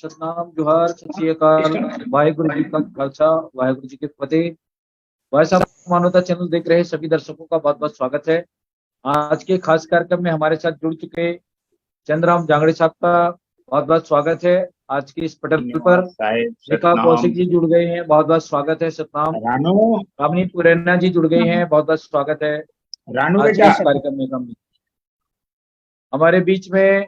सतनाम जोहार, सत श्री अकाल, वाहेगुरु जी का खालसा, वाहेगुरु जी की फतेह। भाई साहब, मानवता चैनल देख रहे सभी दर्शकों का बहुत बहुत स्वागत है। आज के खास कार्यक्रम में हमारे साथ जुड़ चुके चंद्रराम जांगड़े साहब का बहुत बहुत स्वागत है। आज की इस पटल पर रेखा कौशिक जी जुड़ गए हैं, बहुत बहुत स्वागत है। सतनाम कामिनी पुरैना जी जुड़ गए हैं, बहुत बहुत स्वागत है आज के इस कार्यक्रम में। हमारे बीच में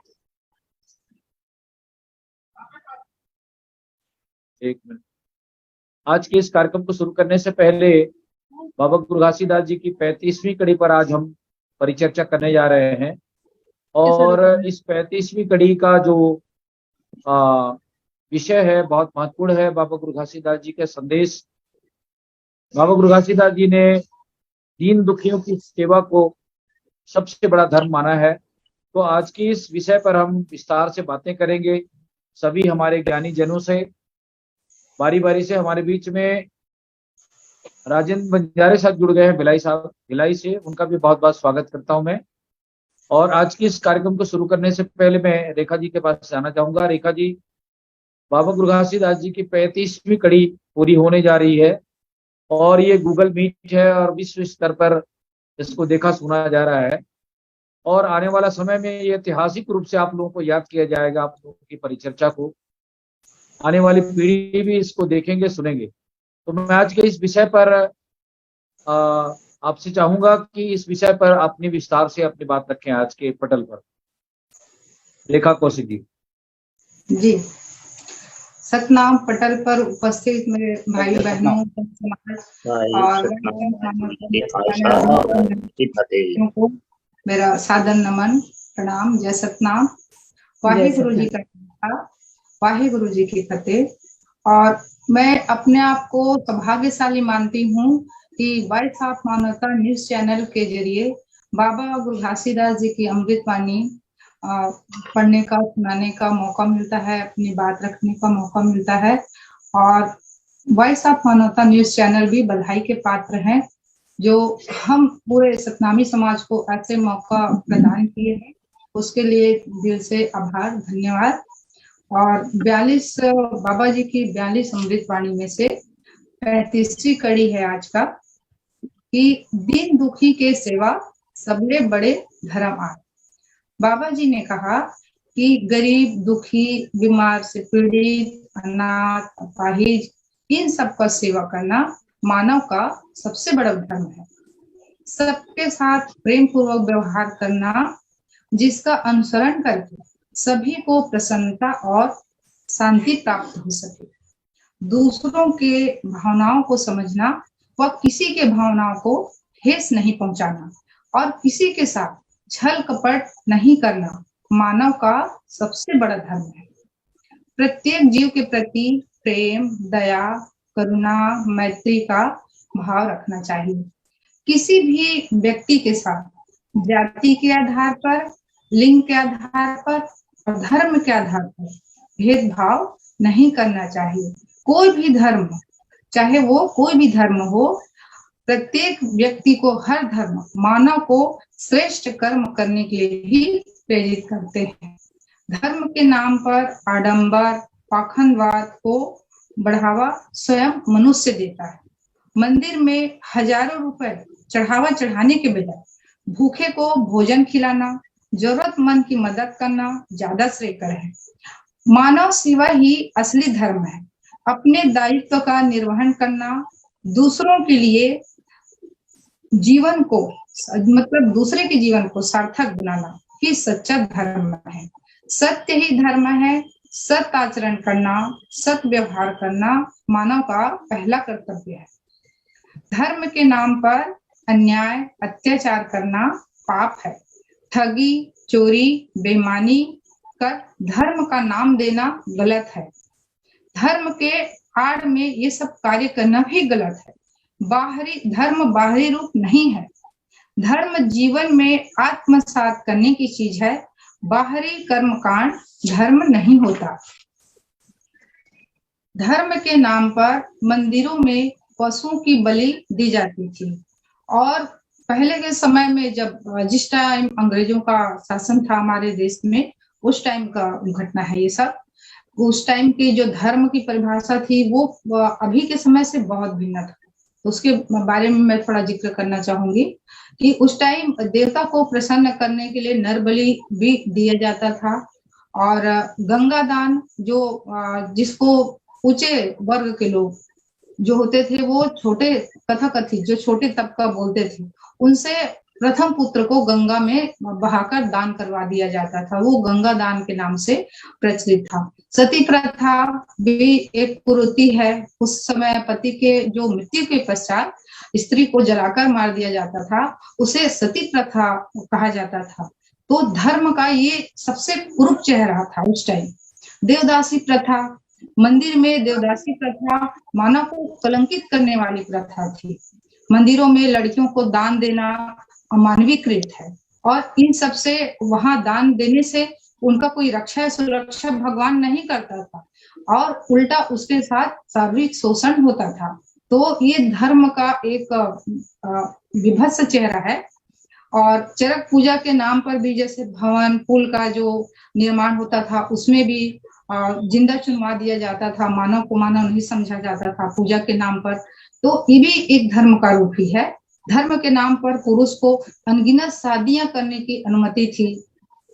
एक मिनट, आज के इस कार्यक्रम को शुरू करने से पहले बाबा गुरु घासीदास जी की 35वीं कड़ी पर आज हम परिचर्चा करने जा रहे हैं। और इस 35वीं कड़ी का जो विषय है बहुत महत्वपूर्ण है। बाबा गुरु घासीदास जी के संदेश। बाबा गुरु घासीदास जी ने दीन दुखियों की सेवा को सबसे बड़ा धर्म माना है। तो आज की इस विषय पर हम विस्तार से बातें करेंगे सभी हमारे ज्ञानी जनों से। बारी बारी से हमारे बीच में राजेंद्र बंजारे साहब जुड़ गए हैं भिलाई साहब, भिलाई से, उनका भी बहुत बहुत स्वागत करता हूं मैं। और आज की इस कार्यक्रम को शुरू करने से पहले मैं रेखा जी के पास जाना चाहूंगा। रेखा जी, बाबा गुरु घासीदास जी की 35वीं कड़ी पूरी होने जा रही है और ये गूगल मीट है और विश्व स्तर पर इसको देखा सुना जा रहा है। और आने वाला समय में ये ऐतिहासिक रूप से आप लोगों को याद किया जाएगा। आप लोगों की परिचर्चा को आने वाली पीढ़ी भी इसको देखेंगे सुनेंगे। तो मैं आज के इस विषय पर आपसे चाहूंगा कि इस विषय पर अपनी विस्तार से अपनी बात रखें आज के पटल पर। रेखा कौशिक जी। जी, सतनाम पटल पर उपस्थित मेरे भाई बहनों और को मेरा सादर नमन प्रणाम। जय सतनाम। वाहेगुरु जी का, वाहेगुरु जी की फतेह। और मैं अपने आप को सौभाग्यशाली मानती हूँ कि वॉइस ऑफ मानवता न्यूज चैनल के जरिए बाबा गुरु घासीदास जी की अमृतवाणी पढ़ने का, सुनाने का मौका मिलता है, अपनी बात रखने का मौका मिलता है। और वॉइस ऑफ मानवता न्यूज चैनल भी बधाई के पात्र हैं जो हम पूरे सतनामी समाज को ऐसे मौका प्रदान किए हैं। उसके लिए दिल से आभार, धन्यवाद। और 42 बाबा जी की 42 अमृतवाणी में से 35वीं कड़ी है आज का कि दीन दुखी के सेवा सबले बड़े धर्म आए। बाबा जी ने कहा कि गरीब, दुखी, बीमार से पीड़ित, अनाथ, अपाहिज, इन सबका सेवा करना मानव का सबसे बड़ा धर्म है। सबके साथ प्रेम पूर्वक व्यवहार करना, जिसका अनुसरण करके सभी को प्रसन्नता और शांति प्राप्त हो सके। दूसरों के भावनाओं को समझना व किसी के भावनाओं को ठेस नहीं पहुंचाना और किसी के साथ छल कपट नहीं करना मानव का सबसे बड़ा धर्म है। प्रत्येक जीव के प्रति प्रेम, दया, करुणा, मैत्री का भाव रखना चाहिए। किसी भी व्यक्ति के साथ जाति के आधार पर, लिंग के आधार पर और धर्म के आधार पर भेदभाव नहीं करना चाहिए। कोई भी धर्म, चाहे वो कोई भी धर्म हो, प्रत्येक व्यक्ति को, हर धर्म मानव को श्रेष्ठ कर्म करने के लिए ही प्रेरित करते हैं। धर्म के नाम पर आडंबर, पाखंडवाद को बढ़ावा स्वयं मनुष्य देता है। मंदिर में हजारों रुपए चढ़ावा चढ़ाने के बजाय भूखे को भोजन खिलाना, जरूरतमंद की मदद करना ज्यादा श्रेयकर है। मानव सेवा ही असली धर्म है। अपने दायित्व का निर्वहन करना, दूसरों के लिए जीवन को, मतलब दूसरे के जीवन को सार्थक बनाना ही सच्चा धर्म है। सत्य ही धर्म है। सत्य आचरण करना, सत्य व्यवहार करना मानव का पहला कर्तव्य है। धर्म के नाम पर अन्याय, अत्याचार करना पाप है। ठगी, चोरी, बेईमानी कर धर्म का नाम देना गलत है। धर्म के आड़ में ये सब कार्य करना भी गलत है। धर्म बाहरी रूप नहीं है। धर्म जीवन में आत्मसात करने की चीज है। बाहरी कर्मकांड धर्म नहीं होता। धर्म के नाम पर मंदिरों में पशुओं की बलि दी जाती थी। और पहले के समय में जिस टाइम अंग्रेजों का शासन था हमारे देश में, उस टाइम का घटना है ये सब। उस टाइम की जो धर्म की परिभाषा थी वो अभी के समय से बहुत भिन्न था। तो उसके बारे में मैं थोड़ा जिक्र करना चाहूंगी कि उस टाइम देवता को प्रसन्न करने के लिए नर बलि भी दिया जाता था, और गंगा दान जो जिसको ऊंचे वर्ग के लोग जो होते थे, वो छोटे तथाकथित जो छोटे तबका बोलते थे, उनसे प्रथम पुत्र को गंगा में बहाकर दान करवा दिया जाता था। वो गंगा दान के नाम से प्रचलित था। सती प्रथा भी एक कुरीति है। उस समय पति के जो मृत्यु के पश्चात स्त्री को जलाकर मार दिया जाता था, उसे सती प्रथा कहा जाता था। तो धर्म का ये सबसे कुरूप चेहरा था उस टाइम। देवदासी प्रथा, मंदिर में देवदासी प्रथा मानव को कलंकित करने वाली प्रथा थी। मंदिरों में लड़कियों को दान देना अमानवीकृत है, और इन सब से वहां दान देने से उनका कोई रक्षा सुरक्षा भगवान नहीं करता था, और उल्टा उसके साथ शारीरिक शोषण होता था। तो ये धर्म का एक विभत्स चेहरा है। और चरक पूजा के नाम पर भी जैसे भवन पुल का जो निर्माण होता था, उसमें भी जिंदा चुनवा दिया जाता था, मानव को मानव नहीं समझा जाता था पूजा के नाम पर। तो ये भी एक धर्म का रूप ही है। धर्म के नाम पर पुरुष को अनगिनत शादियां करने की अनुमति थी।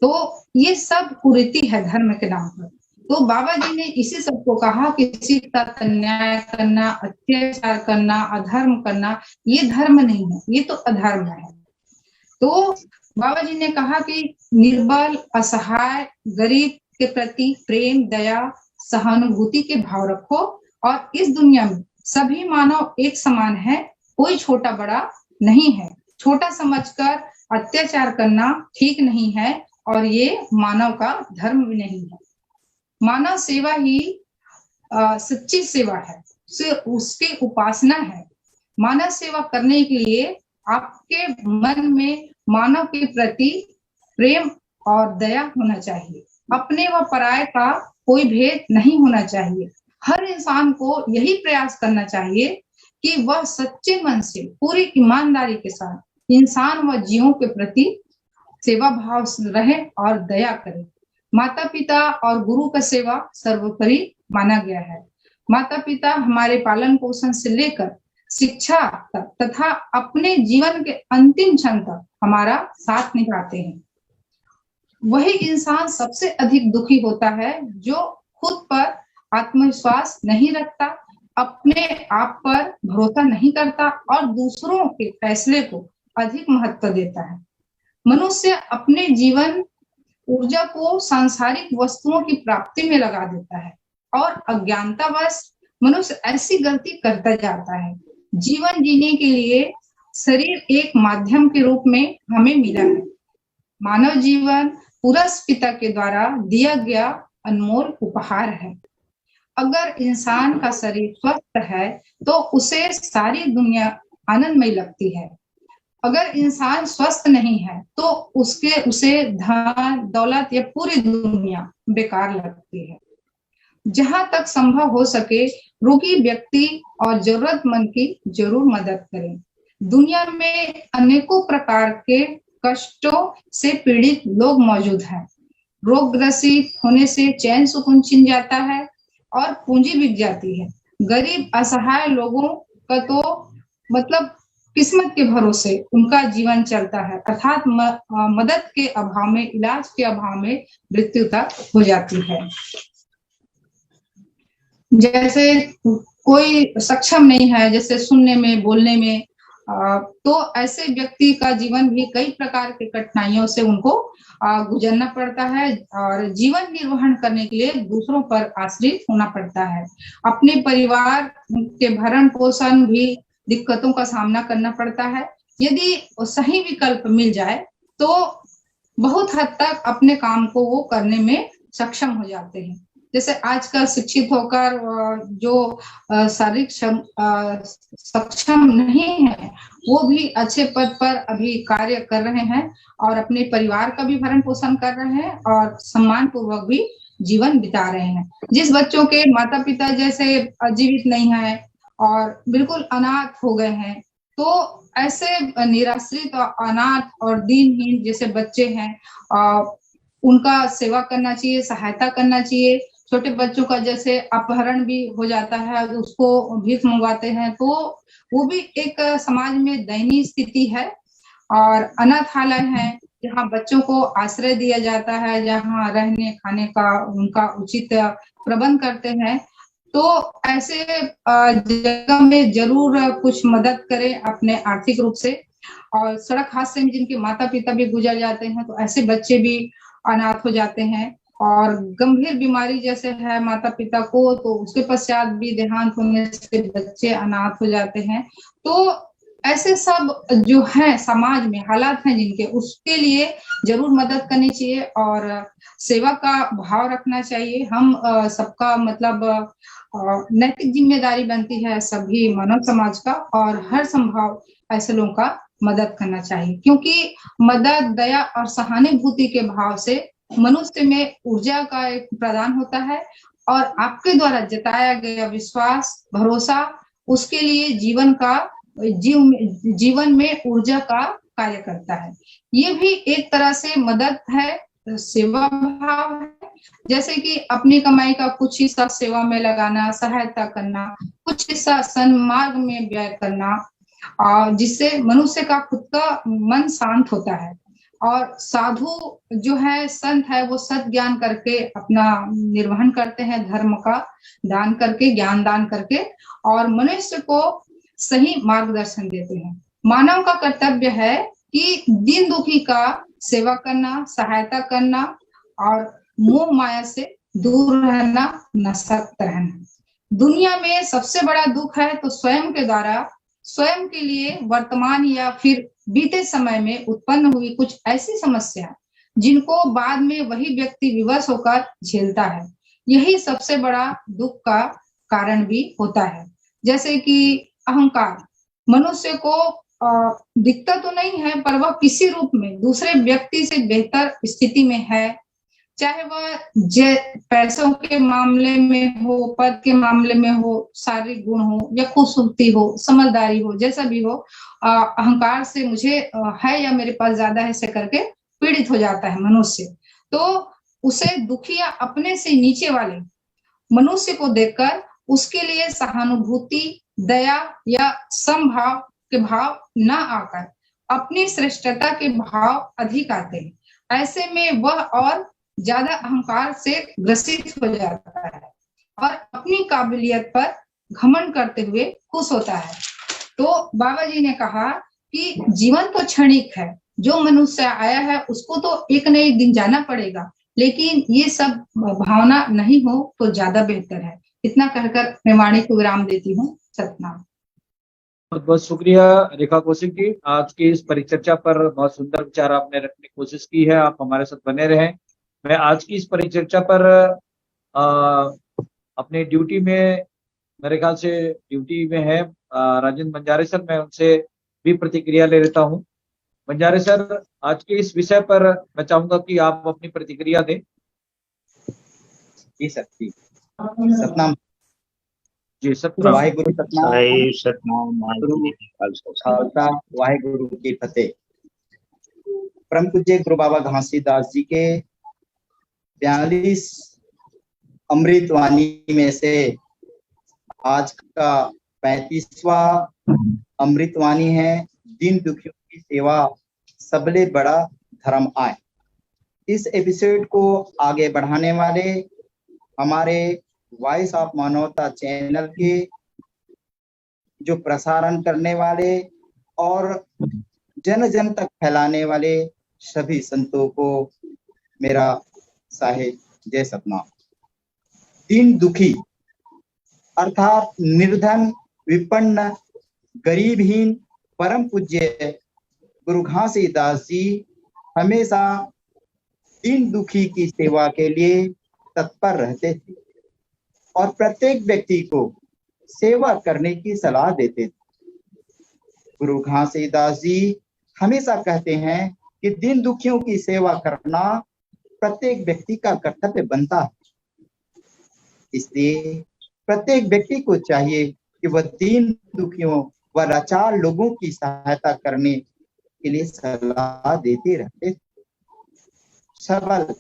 तो ये सब कुरीति है धर्म के नाम पर। तो बाबा जी ने इसी सबको कहा कि किसी का अन्याय करना, अत्याचार करना, अधर्म करना, ये धर्म नहीं है, ये तो अधर्म है। तो बाबा जी ने कहा कि निर्बल, असहाय, गरीब के प्रति प्रेम, दया, सहानुभूति के भाव रखो, और इस दुनिया में सभी मानव एक समान है, कोई छोटा बड़ा नहीं है। छोटा समझकर अत्याचार करना ठीक नहीं है, और ये मानव का धर्म भी नहीं है। मानव सेवा ही सच्ची सेवा है, उसकी उपासना है। मानव सेवा करने के लिए आपके मन में मानव के प्रति प्रेम और दया होना चाहिए। अपने व पराये का कोई भेद नहीं होना चाहिए। हर इंसान को यही प्रयास करना चाहिए कि वह सच्चे मन से पूरी ईमानदारी के साथ इंसान व जीवों के प्रति सेवा भाव रहे और दया करे। माता पिता और गुरु का सेवा सर्वोपरि माना गया है। माता पिता हमारे पालन पोषण से लेकर शिक्षा तक तथा अपने जीवन के अंतिम क्षण तक हमारा साथ निभाते हैं। वही इंसान सबसे अधिक दुखी होता है जो खुद पर आत्मविश्वास नहीं रखता, अपने आप पर भरोसा नहीं करता और दूसरों के फैसले को अधिक महत्व देता है। मनुष्य अपने जीवन ऊर्जा को सांसारिक वस्तुओं की प्राप्ति में लगा देता है, और अज्ञानतावश मनुष्य ऐसी गलती करता जाता है। जीवन जीने के लिए शरीर एक माध्यम के रूप में हमें मिला है। मानव जीवन पुरुष पिता के द्वारा दिया गया अनमोल उपहार है। अगर इंसान का शरीर स्वस्थ है तो उसे सारी दुनिया आनंदमय लगती है। अगर इंसान स्वस्थ नहीं है तो उसे धन दौलत या पूरी दुनिया बेकार लगती है। जहां तक संभव हो सके रोगी व्यक्ति और जरूरतमंद की जरूर मदद करें। दुनिया में अनेकों प्रकार के कष्टों से पीड़ित लोग मौजूद हैं। रोग ग्रसित होने से चैन सुकून छिन जाता है और पूंजी बिक जाती है। गरीब असहाय लोगों का तो मतलब किस्मत के भरोसे उनका जीवन चलता है, अर्थात मदद के अभाव में, इलाज के अभाव में मृत्यु तक हो जाती है। जैसे कोई सक्षम नहीं है, जैसे सुनने में, बोलने में, तो ऐसे व्यक्ति का जीवन भी कई प्रकार के कठिनाइयों से उनको गुजरना पड़ता है और जीवन निर्वहन करने के लिए दूसरों पर आश्रित होना पड़ता है। अपने परिवार के भरण पोषण भी दिक्कतों का सामना करना पड़ता है। यदि सही विकल्प मिल जाए तो बहुत हद तक अपने काम को वो करने में सक्षम हो जाते हैं। जैसे आजकल शिक्षित होकर जो शारीरिक सक्षम नहीं है वो भी अच्छे पद पर अभी कार्य कर रहे हैं और अपने परिवार का भी भरण पोषण कर रहे हैं और सम्मान पूर्वक भी जीवन बिता रहे हैं। जिस बच्चों के माता पिता जैसे जीवित नहीं है और बिल्कुल अनाथ हो गए हैं, तो ऐसे निराश्रित और अनाथ और दीनहीन जैसे बच्चे हैं, उनका सेवा करना चाहिए, सहायता करना चाहिए। छोटे बच्चों का जैसे अपहरण भी हो जाता है, उसको भीख मंगवाते हैं, तो वो भी एक समाज में दयनीय स्थिति है। और अनाथालय है जहाँ बच्चों को आश्रय दिया जाता है, जहाँ रहने खाने का उनका उचित प्रबंध करते हैं। तो ऐसे जगह में जरूर कुछ मदद करें अपने आर्थिक रूप से। और सड़क हादसे में जिनके माता पिता भी गुजर जाते हैं, तो ऐसे बच्चे भी अनाथ हो जाते हैं। और गंभीर बीमारी जैसे है माता पिता को, तो उसके पश्चात भी देहांत होने से बच्चे अनाथ हो जाते हैं। तो ऐसे सब जो है समाज में हालात हैं जिनके, उसके लिए जरूर मदद करनी चाहिए और सेवा का भाव रखना चाहिए। हम सबका मतलब नैतिक जिम्मेदारी बनती है सभी मानव समाज का, और हर संभव ऐसे लोगों का मदद करना चाहिए, क्योंकि मदद, दया और सहानुभूति के भाव से मनुष्य में ऊर्जा का एक प्रदान होता है, और आपके द्वारा जताया गया विश्वास, भरोसा उसके लिए जीवन में ऊर्जा का कार्य करता है। ये भी एक तरह से मदद है, सेवा भाव है। जैसे कि अपनी कमाई का कुछ हिस्सा सेवा में लगाना, सहायता करना, कुछ हिस्सा सन्मार्ग में व्यय करना, और जिससे मनुष्य का खुद का मन शांत होता है। और साधु जो है, संत है, वो सत ज्ञान करके अपना निर्वहन करते हैं, धर्म का दान करके, ज्ञान दान करके, और मनुष्य को सही मार्गदर्शन देते हैं। मानव का कर्तव्य है कि दीन दुखी का सेवा करना, सहायता करना, और मोह माया से दूर रहना, नशक्त रहना। दुनिया में सबसे बड़ा दुख है तो स्वयं के द्वारा, स्वयं के लिए वर्तमान या फिर बीते समय में उत्पन्न हुई कुछ ऐसी समस्या जिनको बाद में वही व्यक्ति विवश होकर झेलता है। यही सबसे बड़ा दुख का कारण भी होता है। जैसे कि अहंकार, मनुष्य को दिखता तो नहीं है, पर वह किसी रूप में दूसरे व्यक्ति से बेहतर स्थिति में है, चाहे वह पैसों के मामले में हो, पद के मामले में हो, शारीरिक गुण हो या खूबसूरती हो, समझदारी हो, जैसा भी हो। अहंकार से मुझे है या मेरे पास ज्यादा है से करके पीड़ित हो जाता है मनुष्य। तो उसे दुखी या अपने से नीचे वाले मनुष्य को देखकर उसके लिए सहानुभूति, दया या समभाव के भाव न आकर अपनी श्रेष्ठता के भाव अधिक आते हैं। ऐसे में वह और ज्यादा अहंकार से ग्रसित हो जाता है और अपनी काबिलियत पर घमंड करते हुए खुश होता है। तो बाबा जी ने कहा कि जीवन तो क्षणिक है, जो मनुष्य आया है उसको तो एक न एक दिन जाना पड़ेगा, लेकिन ये सब भावना नहीं हो तो ज्यादा बेहतर है। इतना कहकर मैं वाणी को विराम देती हूँ। सतनाम। बहुत बहुत शुक्रिया रेखा कौशिक जी, आज की इस परिचर्चा पर बहुत सुंदर विचार आपने रखने की कोशिश की है। आप हमारे साथ बने रहें। मैं आज की इस परिचर्चा पर अपने ड्यूटी में, मेरे ख्याल से ड्यूटी में है राजेंद्र बंजारे सर, मैं उनसे भी प्रतिक्रिया ले लेता हूं। बंजारे सर, आज के इस विषय पर मैं चाहूंगा कि आप अपनी प्रतिक्रिया दें। जी सतनाम जी सतनाम। वाहिगुरु सतनाम खालसा वाहिगुरु की फतेह। परम पूज्य गुरु बाबा घासीदास जी के 42 अमृतवाणी में से आज का 35वां अमृतवाणी है, दीन दुखियों की सेवा सबले बड़ा धर्म आए। इस एपिसोड को आगे बढ़ाने वाले हमारे वॉइस ऑफ मानवता चैनल के जो प्रसारण करने वाले और जन जन तक फैलाने वाले सभी संतों को मेरा साहेब जय सतनाम। दीन दुखी अर्थात निर्धन, विपन्न, गरीबहीन परम पूज्य गुरु घासीदास जी हमेशा दीन दुखी की सेवा के लिए तत्पर रहते थे और प्रत्येक व्यक्ति को सेवा करने की सलाह देते थे। गुरु घासीदास जी हमेशा कहते हैं कि दीन दुखियों की सेवा करना प्रत्येक व्यक्ति का कर्तव्य बनता है। इसलिए प्रत्येक व्यक्ति को चाहिए कि वह दीन दुखियों व लाचार लोगों की सहायता करने के लिए सलाह देते रहते। सबल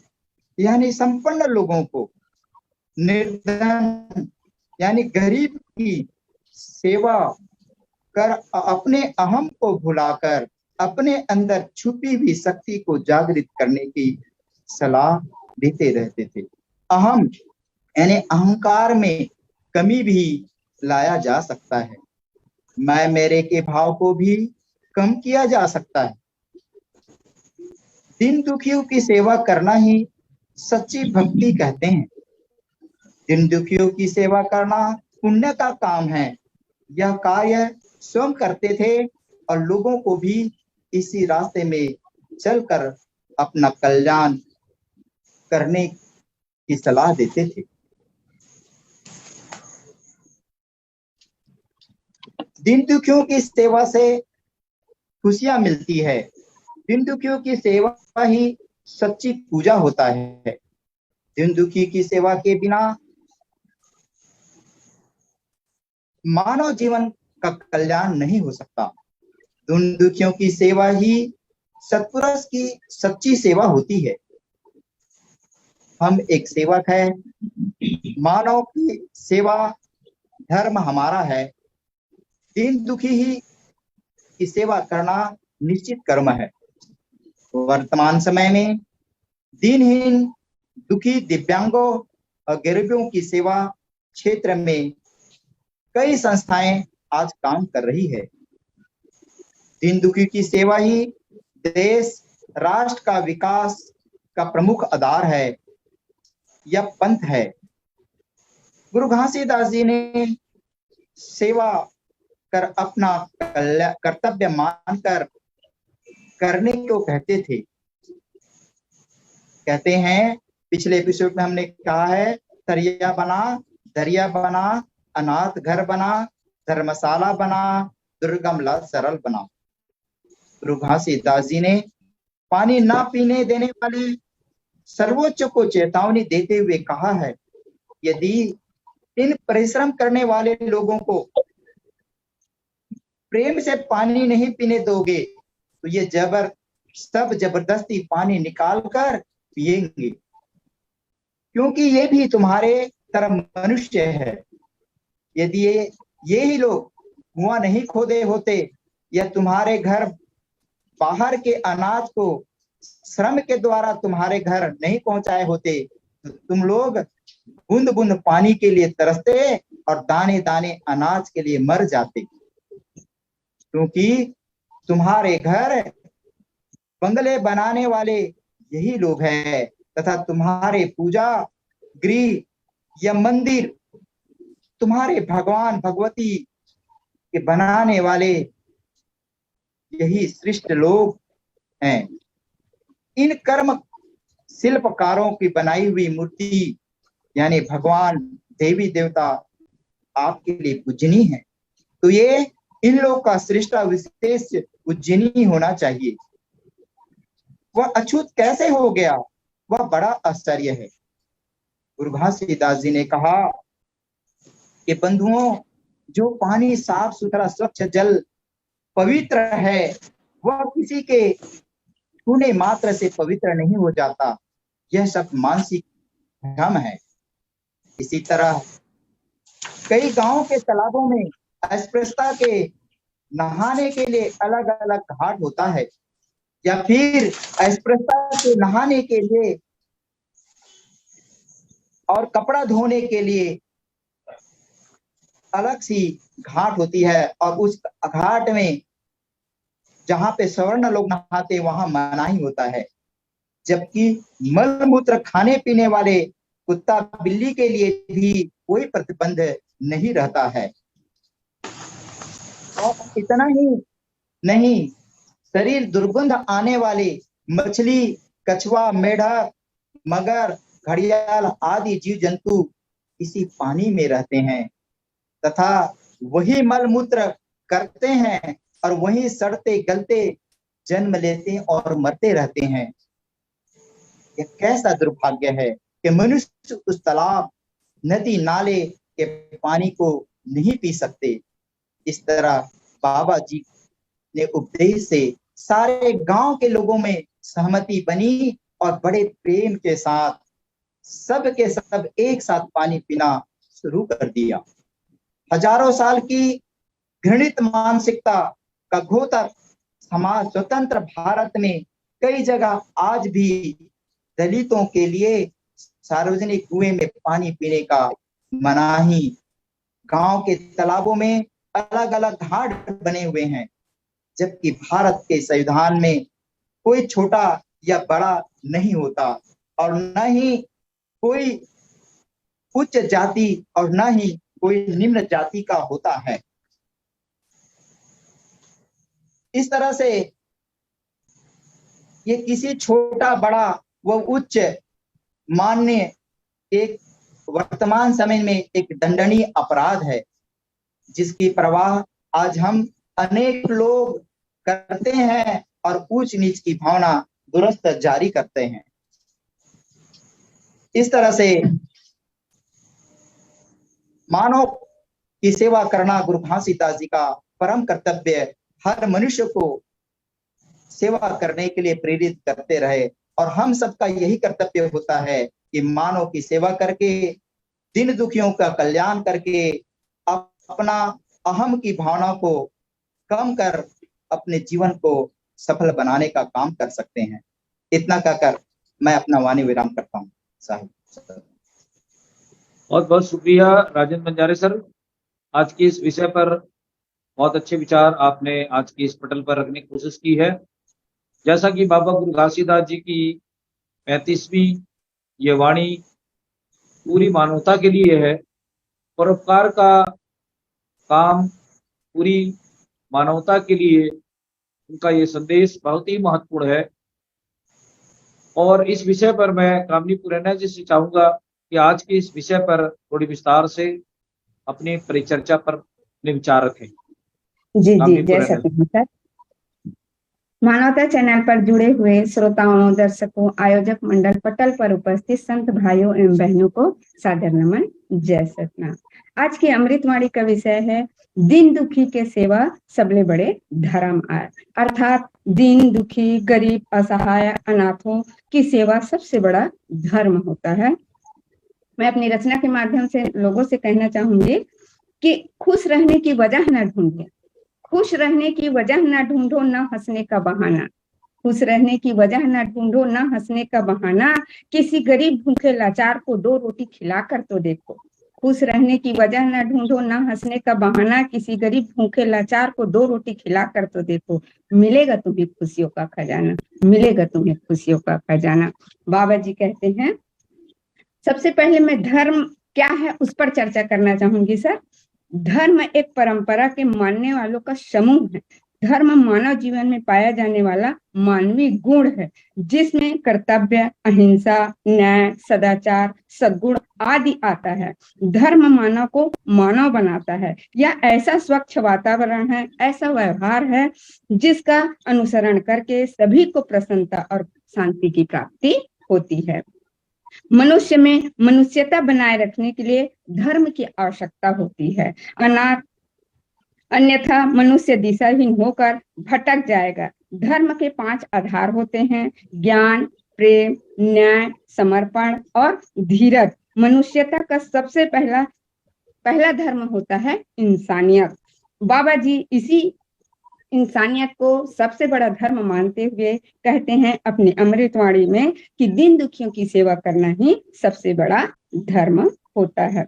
यानी संपन्न लोगों को निर्धन यानी गरीब की सेवा कर अपने अहम को भुलाकर अपने अंदर छुपी हुई शक्ति को जागृत करने की सलाह देते रहते थे। अहम यानी अहंकार में कमी भी लाया जा सकता है। मैं मेरे के भाव को भी कम किया जा सकता है। दीन दुखियों की सेवा करना ही सच्ची भक्ति कहते हैं। दीन दुखियों की सेवा करना पुण्य का काम है। यह कार्य स्वयं करते थे और लोगों को भी इसी रास्ते में चलकर अपना कल्याण करने की सलाह देते थे। दीन दुखियों की सेवा से खुशियां मिलती है। दीन दुखियों की सेवा ही सच्ची पूजा होता है। दीन दुखी की सेवा के बिना मानव जीवन का कल्याण नहीं हो सकता। दीन दुखियों की सेवा ही सत्पुरुष की सच्ची सेवा होती है। हम एक सेवक है। मानव की सेवा धर्म हमारा है। दीन दुखी ही की सेवा करना निश्चित कर्म है। वर्तमान समय में दीनहीन, दुखी, दिव्यांगों और गरीबों की सेवा क्षेत्र में कई संस्थाएं आज काम कर रही है। दीन दुखी की सेवा ही देश राष्ट्र का विकास का प्रमुख आधार है। यह पंथ है। गुरु घासीदास जी ने सेवा कर अपना कर्तव्य मानकर करने को कहते थे। कहते हैं, पिछले एपिसोड में हमने कहा है, तरिया बना, दरिया बना, अनाथ घर बना, धर्मशाला बना, दुर्गम ला सरल बना। गुरु घासीदास जी ने पानी ना पीने देने वाले सर्वोच्च को चेतावनी देते हुए कहा है, यदि इन परिश्रम करने वाले लोगों को प्रेम से पानी नहीं पीने दोगे तो ये जबरदस्ती पानी निकाल कर पिएंगे, क्योंकि ये भी तुम्हारे तरह मनुष्य है। यदि ये ही लोग कुआं नहीं खोदे होते या तुम्हारे घर बाहर के अनाज को श्रम के द्वारा तुम्हारे घर नहीं पहुंचाए होते तो तुम लोग बूंद बूंद पानी के लिए तरसते और दाने दाने अनाज के लिए मर जाते, क्योंकि तुम्हारे घर बंगले बनाने वाले यही लोग हैं तथा तुम्हारे पूजा गृह या मंदिर तुम्हारे भगवान भगवती के बनाने वाले यही श्रेष्ठ लोग हैं। इन कर्म शिल्पकारों की बनाई हुई मूर्ति यानी भगवान देवी देवता आपके लिए पूजनीय है, तो ये इन लोग का श्रेष्ठ विशेष पूजनीय होना चाहिए। वह अछूत कैसे हो गया, वह बड़ा आश्चर्य है। गुरु घासीदास जी ने कहा कि बंधुओं, जो पानी साफ सुथरा स्वच्छ जल पवित्र है वह किसी के छूने मात्र से पवित्र नहीं हो जाता। यह सब मानसिक भ्रम है। इसी तरह कई गांवों के तालाबों में अस्पृश्यता के नहाने के लिए अलग अलग घाट होता है, या फिर अस्पृश्यता के नहाने के लिए और कपड़ा धोने के लिए अलग सी घाट होती है, और उस घाट में जहां पे सवर्ण लोग नहाते वहां मनाही होता है, जबकि मल मूत्र खाने पीने वाले कुत्ता बिल्ली के लिए भी कोई प्रतिबंध नहीं रहता है। और इतना ही नहीं, शरीर दुर्गंध आने वाले मछली, कछुआ, मेढक, मगर, घड़ियाल आदि जीव जंतु इसी पानी में रहते हैं तथा वही मल मूत्र करते हैं और वही सड़ते गलते जन्म लेते और मरते रहते हैं। यह कैसा दुर्भाग्य है कि मनुष्य उस तालाब, नदी, नाले के पानी को नहीं पी सकते। इस तरह बाबा जी ने उपदेश से सारे गांव के लोगों में सहमति बनी और बड़े प्रेम के साथ सब के सब एक साथ पानी पीना शुरू कर दिया। हजारों साल की घृणित मानसिकता का घोतर समाज स्वतंत्र भारत में कई जगह आज भी दलितों के लिए सार्वजनिक कुएं में पानी पीने का मनाही, गांव के तालाबों में अलग अलग घाट बने हुए हैं, जबकि भारत के संविधान में कोई छोटा या बड़ा नहीं होता और न ही कोई उच्च जाति और न ही कोई निम्न जाति का होता है। इस तरह से ये किसी छोटा बड़ा व उच्च मान्य एक वर्तमान समय में एक दंडनीय अपराध है, जिसकी परवाह आज हम अनेक लोग करते हैं और ऊंच नीच की भावना दुरुस्त जारी करते हैं। इस तरह से मानव की सेवा करना गुरु घासीदास जी का परम कर्तव्य हर मनुष्य को सेवा करने के लिए प्रेरित करते रहे, और हम सबका यही कर्तव्य होता है कि मानव की सेवा करके, दीन दुखियों का कल्याण करके अपना अहम की भावना को कम कर अपने जीवन को सफल बनाने का काम कर सकते हैं। इतना कहकर मैं अपना वाणी विराम करता हूँ। साहिब बहुत बहुत शुक्रिया राजेंद्र बंजारे सर, आज की इस विषय पर बहुत अच्छे विचार आपने आज की इस पटल पर रखने की कोशिश की है। जैसा कि बाबा गुरु घासीदास जी की 35वीं ये वाणी पूरी मानवता के लिए है, परोपकार का काम पूरी मानवता के लिए उनका ये संदेश बहुत ही महत्वपूर्ण है। और इस विषय पर मैं कामनी पुराना जी से चाहूंगा कि आज के इस विषय पर थोड़ी विस्तार से अपनी परिचर्चा पर अपने विचार रखें। जी जय सतनाम सर। मानवता चैनल पर जुड़े हुए श्रोताओं, दर्शकों, आयोजक मंडल, पटल पर उपस्थित संत भाइयों एवं बहनों को सादर नमन, जय सतनाम। आज की अमृतवाणी का विषय है दीन दुखी के सेवा सबले बड़े धर्म आय, अर्थात दीन दुखी, गरीब, असहाय, अनाथों की सेवा सबसे बड़ा धर्म होता है। मैं अपनी रचना के माध्यम से लोगों से कहना चाहूंगी कि खुश रहने की वजह न ढूंढिए, खुश रहने की वजह न ढूंढो, न हंसने का बहाना। खुश रहने की वजह न ढूंढो, न हंसने का बहाना, किसी गरीब भूखे लाचार को 2 रोटी खिलाकर तो देखो। खुश रहने की वजह न ढूंढो, न हंसने का बहाना, किसी गरीब भूखे लाचार को 2 रोटी खिलाकर तो देखो। मिलेगा तुम्हें खुशियों का खजाना, मिलेगा तुम्हें खुशियों का खजाना। बाबा जी कहते हैं, सबसे पहले मैं धर्म क्या है उस पर चर्चा करना चाहूंगी सर। धर्म एक परंपरा के मानने वालों का समूह है। धर्म मानव जीवन में पाया जाने वाला मानवीय गुण है, जिसमें कर्तव्य, अहिंसा, न्याय, सदाचार, सद्गुण आदि आता है। धर्म मानव को मानव बनाता है, या ऐसा स्वच्छ वातावरण है, ऐसा व्यवहार है जिसका अनुसरण करके सभी को प्रसन्नता और शांति की प्राप्ति होती है। मनुष्य में मनुष्यता बनाए रखने के लिए धर्म की आवश्यकता होती है, अन्यथा मनुष्य दिशाहीन होकर भटक जाएगा। धर्म के 5 आधार होते हैं: ज्ञान, प्रेम, न्याय, समर्पण और धीरज। मनुष्यता का सबसे पहला धर्म होता है इंसानियत। बाबा जी इसी इंसानियत को सबसे बड़ा धर्म मानते हुए कहते हैं अपनी अमृतवाणी में कि दीन दुखियों की सेवा करना ही सबसे बड़ा धर्म होता है।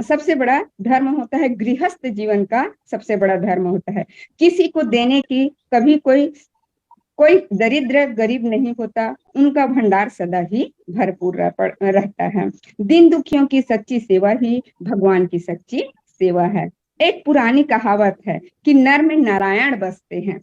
सबसे बड़ा धर्म होता है गृहस्थ जीवन का सबसे बड़ा धर्म होता है। किसी को देने की कभी कोई दरिद्र गरीब नहीं होता, उनका भंडार सदा ही भरपूर रहता है। दीन दुखियों की सच्ची सेवा ही भगवान की सच्ची सेवा है। एक पुरानी कहावत है कि नर में नारायण बसते हैं,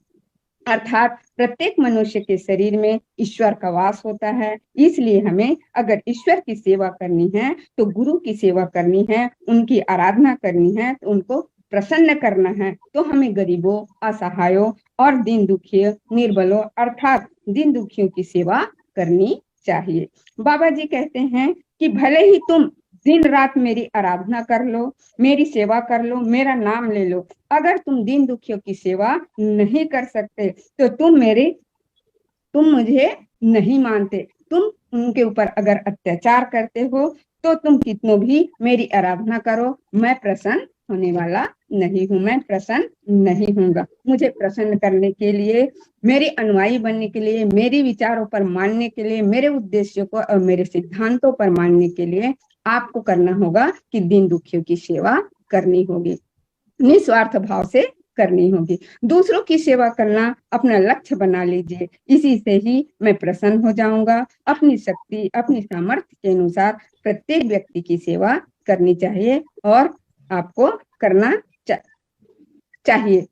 अर्थात प्रत्येक मनुष्य के शरीर में ईश्वर का वास होता है। इसलिए हमें अगर ईश्वर की सेवा करनी है तो गुरु की सेवा करनी है, उनकी आराधना करनी है, तो उनको प्रसन्न करना है, तो हमें गरीबों, असहायों और दीन दुखियों, निर्बलों अर्थात दीन दुखियों की सेवा करनी चाहिए। बाबा जी कहते हैं कि भले ही तुम दिन रात मेरी आराधना कर लो, मेरी सेवा कर लो, मेरा नाम ले लो, अगर तुम दीन दुखियों की सेवा नहीं कर सकते तो तुम मेरे तुम मुझे नहीं मानते, तुम उनके ऊपर अगर अत्याचार करते हो तो तुम कितनों भी मेरी आराधना करो, मैं प्रसन्न होने वाला नहीं हूं, मैं प्रसन्न नहीं होऊंगा। मुझे प्रसन्न करने के लिए, मेरे अनुयायी बनने के लिए, मेरे विचारों पर मानने के लिए, मेरे उद्देश्यों को और मेरे सिद्धांतों पर मानने के लिए आपको करना होगा कि दीन दुखियों की सेवा करनी होगी, निस्वार्थ भाव से करनी होगी। दूसरों की सेवा करना अपना लक्ष्य बना लीजिए, इसी से ही मैं प्रसन्न हो जाऊंगा। अपनी शक्ति, अपनी सामर्थ्य के अनुसार प्रत्येक व्यक्ति की सेवा करनी चाहिए और आपको करना चाहिए,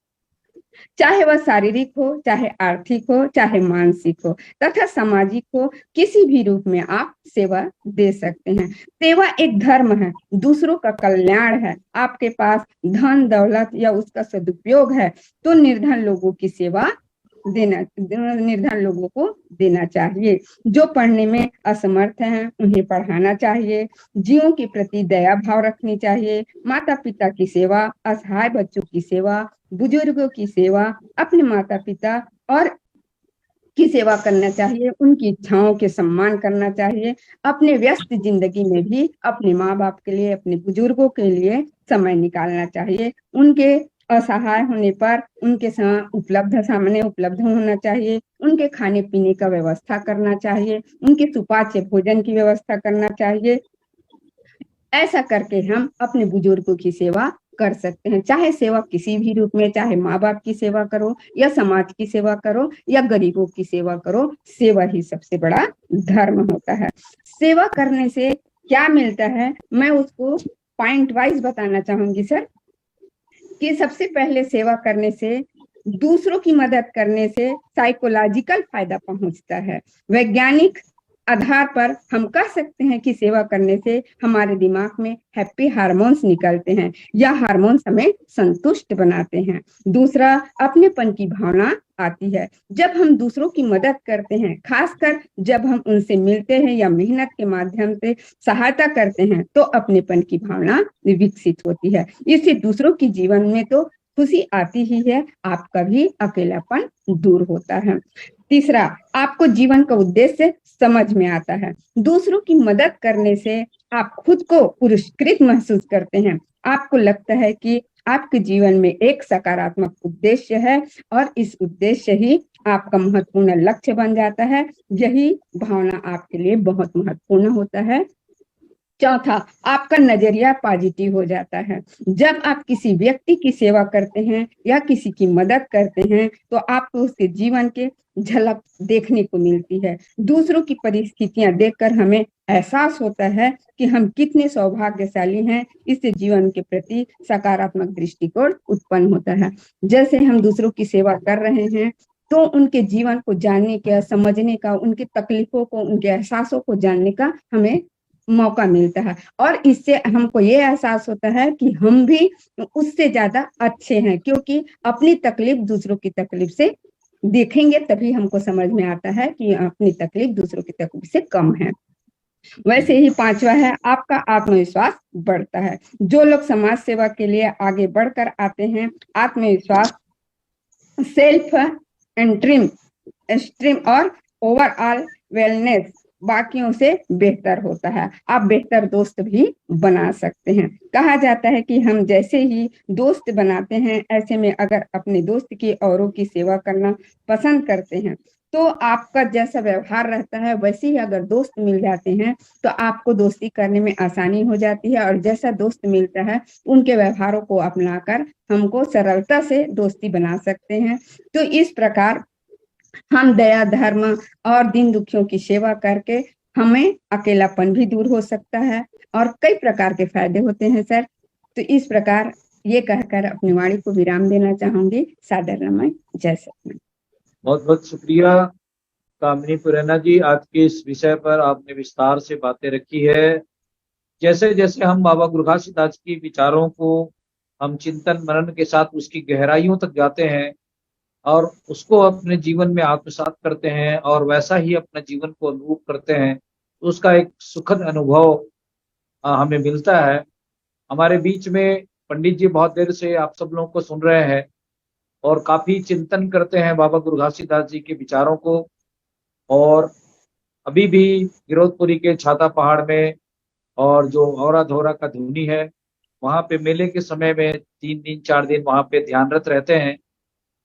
चाहे वह शारीरिक हो, चाहे आर्थिक हो, चाहे मानसिक हो तथा सामाजिक हो, किसी भी रूप में आप सेवा दे सकते हैं। सेवा एक धर्म है, दूसरों का कल्याण है। आपके पास धन दौलत या उसका सदुपयोग है तो निर्धन लोगों की सेवा निर्धन लोगों को देना चाहिए। जो पढ़ने में असमर्थ हैं उन्हें पढ़ाना चाहिए। जीवों के प्रति दया भाव रखनी चाहिए। माता पिता की सेवा, असहाय बच्चों की सेवा, बुजुर्गों की सेवा, अपने माता पिता और की सेवा करना चाहिए, उनकी इच्छाओं के सम्मान करना चाहिए। अपने व्यस्त जिंदगी में भी अपने माँ बाप के लिए, अपने बुजुर्गों के लिए समय निकालना चाहिए। उनके असहाय होने पर उनके सामने उपलब्ध होना चाहिए, उनके खाने पीने का व्यवस्था करना चाहिए, उनके सुपाच्य भोजन की व्यवस्था करना चाहिए। ऐसा करके हम अपने बुजुर्गों की सेवा कर सकते हैं। चाहे सेवा किसी भी रूप में, चाहे माँ बाप की सेवा करो या समाज की सेवा करो या गरीबों की सेवा करो, सेवा ही सबसे बड़ा धर्म होता है। सेवा करने से क्या मिलता है, मैं उसको पॉइंट वाइज बताना चाहूंगी सर। कि सबसे पहले सेवा करने से, दूसरों की मदद करने से साइकोलॉजिकल फायदा पहुंचता है। वैज्ञानिक आधार पर हम कह सकते हैं कि सेवा करने से हमारे दिमाग में हैप्पी हार्मोन्स निकलते हैं। यह हार्मोन्स हमें संतुष्ट बनाते हैं। दूसरा, अपनेपन की भावना आती है। जब हम दूसरों की मदद करते हैं, खासकर जब हम उनसे मिलते हैं या मेहनत के माध्यम से सहायता करते हैं, तो अपनेपन की भावना विकसित होती है। इससे दूसरों के जीवन में तो खुशी आती ही है, आपका भी अकेलापन दूर होता है। तीसरा, आपको जीवन का उद्देश्य समझ में आता है। दूसरों की मदद करने से आप खुद को पुरस्कृत महसूस करते हैं। आपको लगता है कि आपके जीवन में एक सकारात्मक उद्देश्य है और इस उद्देश्य ही आपका महत्वपूर्ण लक्ष्य बन जाता है। यही भावना आपके लिए बहुत महत्वपूर्ण होता है। चौथा, आपका नजरिया पॉजिटिव हो जाता है। जब आप किसी व्यक्ति की सेवा करते हैं या किसी की मदद करते हैं तो आपको उसके जीवन के झलक देखने को मिलती है। दूसरों की परिस्थितियां देखकर हमें एहसास होता है कि हम कितने सौभाग्यशाली हैं। इससे जीवन के प्रति सकारात्मक दृष्टिकोण उत्पन्न होता है। जैसे हम दूसरों की सेवा कर रहे हैं तो उनके जीवन को जानने का, समझने का, उनकी तकलीफों को, उनके एहसासों को जानने का हमें मौका मिलता है और इससे हमको ये एहसास होता है कि हम भी उससे ज्यादा अच्छे हैं, क्योंकि अपनी तकलीफ दूसरों की तकलीफ से देखेंगे तभी हमको समझ में आता है कि अपनी तकलीफ दूसरों की तकलीफ से कम है। वैसे ही पांचवा है, आपका आत्मविश्वास बढ़ता है। जो लोग समाज सेवा के लिए आगे बढ़कर आते हैं, आत्मविश्वास, सेल्फ स्ट्रीम और ओवरऑल वेलनेस बाकियों से बेहतर होता है। आप बेहतर दोस्त भी बना सकते हैं। कहा जाता है कि हम जैसे ही दोस्त बनाते हैं, ऐसे में अगर अपने दोस्त की औरों की सेवा करना पसंद करते हैं तो आपका जैसा व्यवहार रहता है वैसे ही अगर दोस्त मिल जाते हैं तो आपको दोस्ती करने में आसानी हो जाती है और जैसा दोस्त मिलता है उनके व्यवहारों को अपनाकर हमको सरलता से दोस्ती बना सकते हैं। तो इस प्रकार हम दया, धर्म और दीन दुखियों की सेवा करके हमें अकेलापन भी दूर हो सकता है और कई प्रकार के फायदे होते हैं सर। तो इस प्रकार ये कहकर अपनी वाणी को विराम देना चाहूंगी। सादर नमन, जय सतनाम। बहुत बहुत शुक्रिया कामिनी पुरैना जी, आज के इस विषय पर आपने विस्तार से बातें रखी है। जैसे जैसे हम बाबा गुरु घासीदास की विचारों को हम चिंतन मनन के साथ उसकी गहराइयों तक जाते हैं और उसको अपने जीवन में आत्मसात करते हैं और वैसा ही अपने जीवन को अनुभव करते हैं, तो उसका एक सुखद अनुभव हमें मिलता है। हमारे बीच में पंडित जी बहुत देर से आप सब लोगों को सुन रहे हैं और काफी चिंतन करते हैं बाबा गुरु घासीदास जी के विचारों को। और अभी भी गिरौदपुरी के छाता पहाड़ में और जो औरा धोरा का धुनी है, वहां पे मेले के समय में 3 दिन 4 दिन वहां पे ध्यानरत रहते हैं।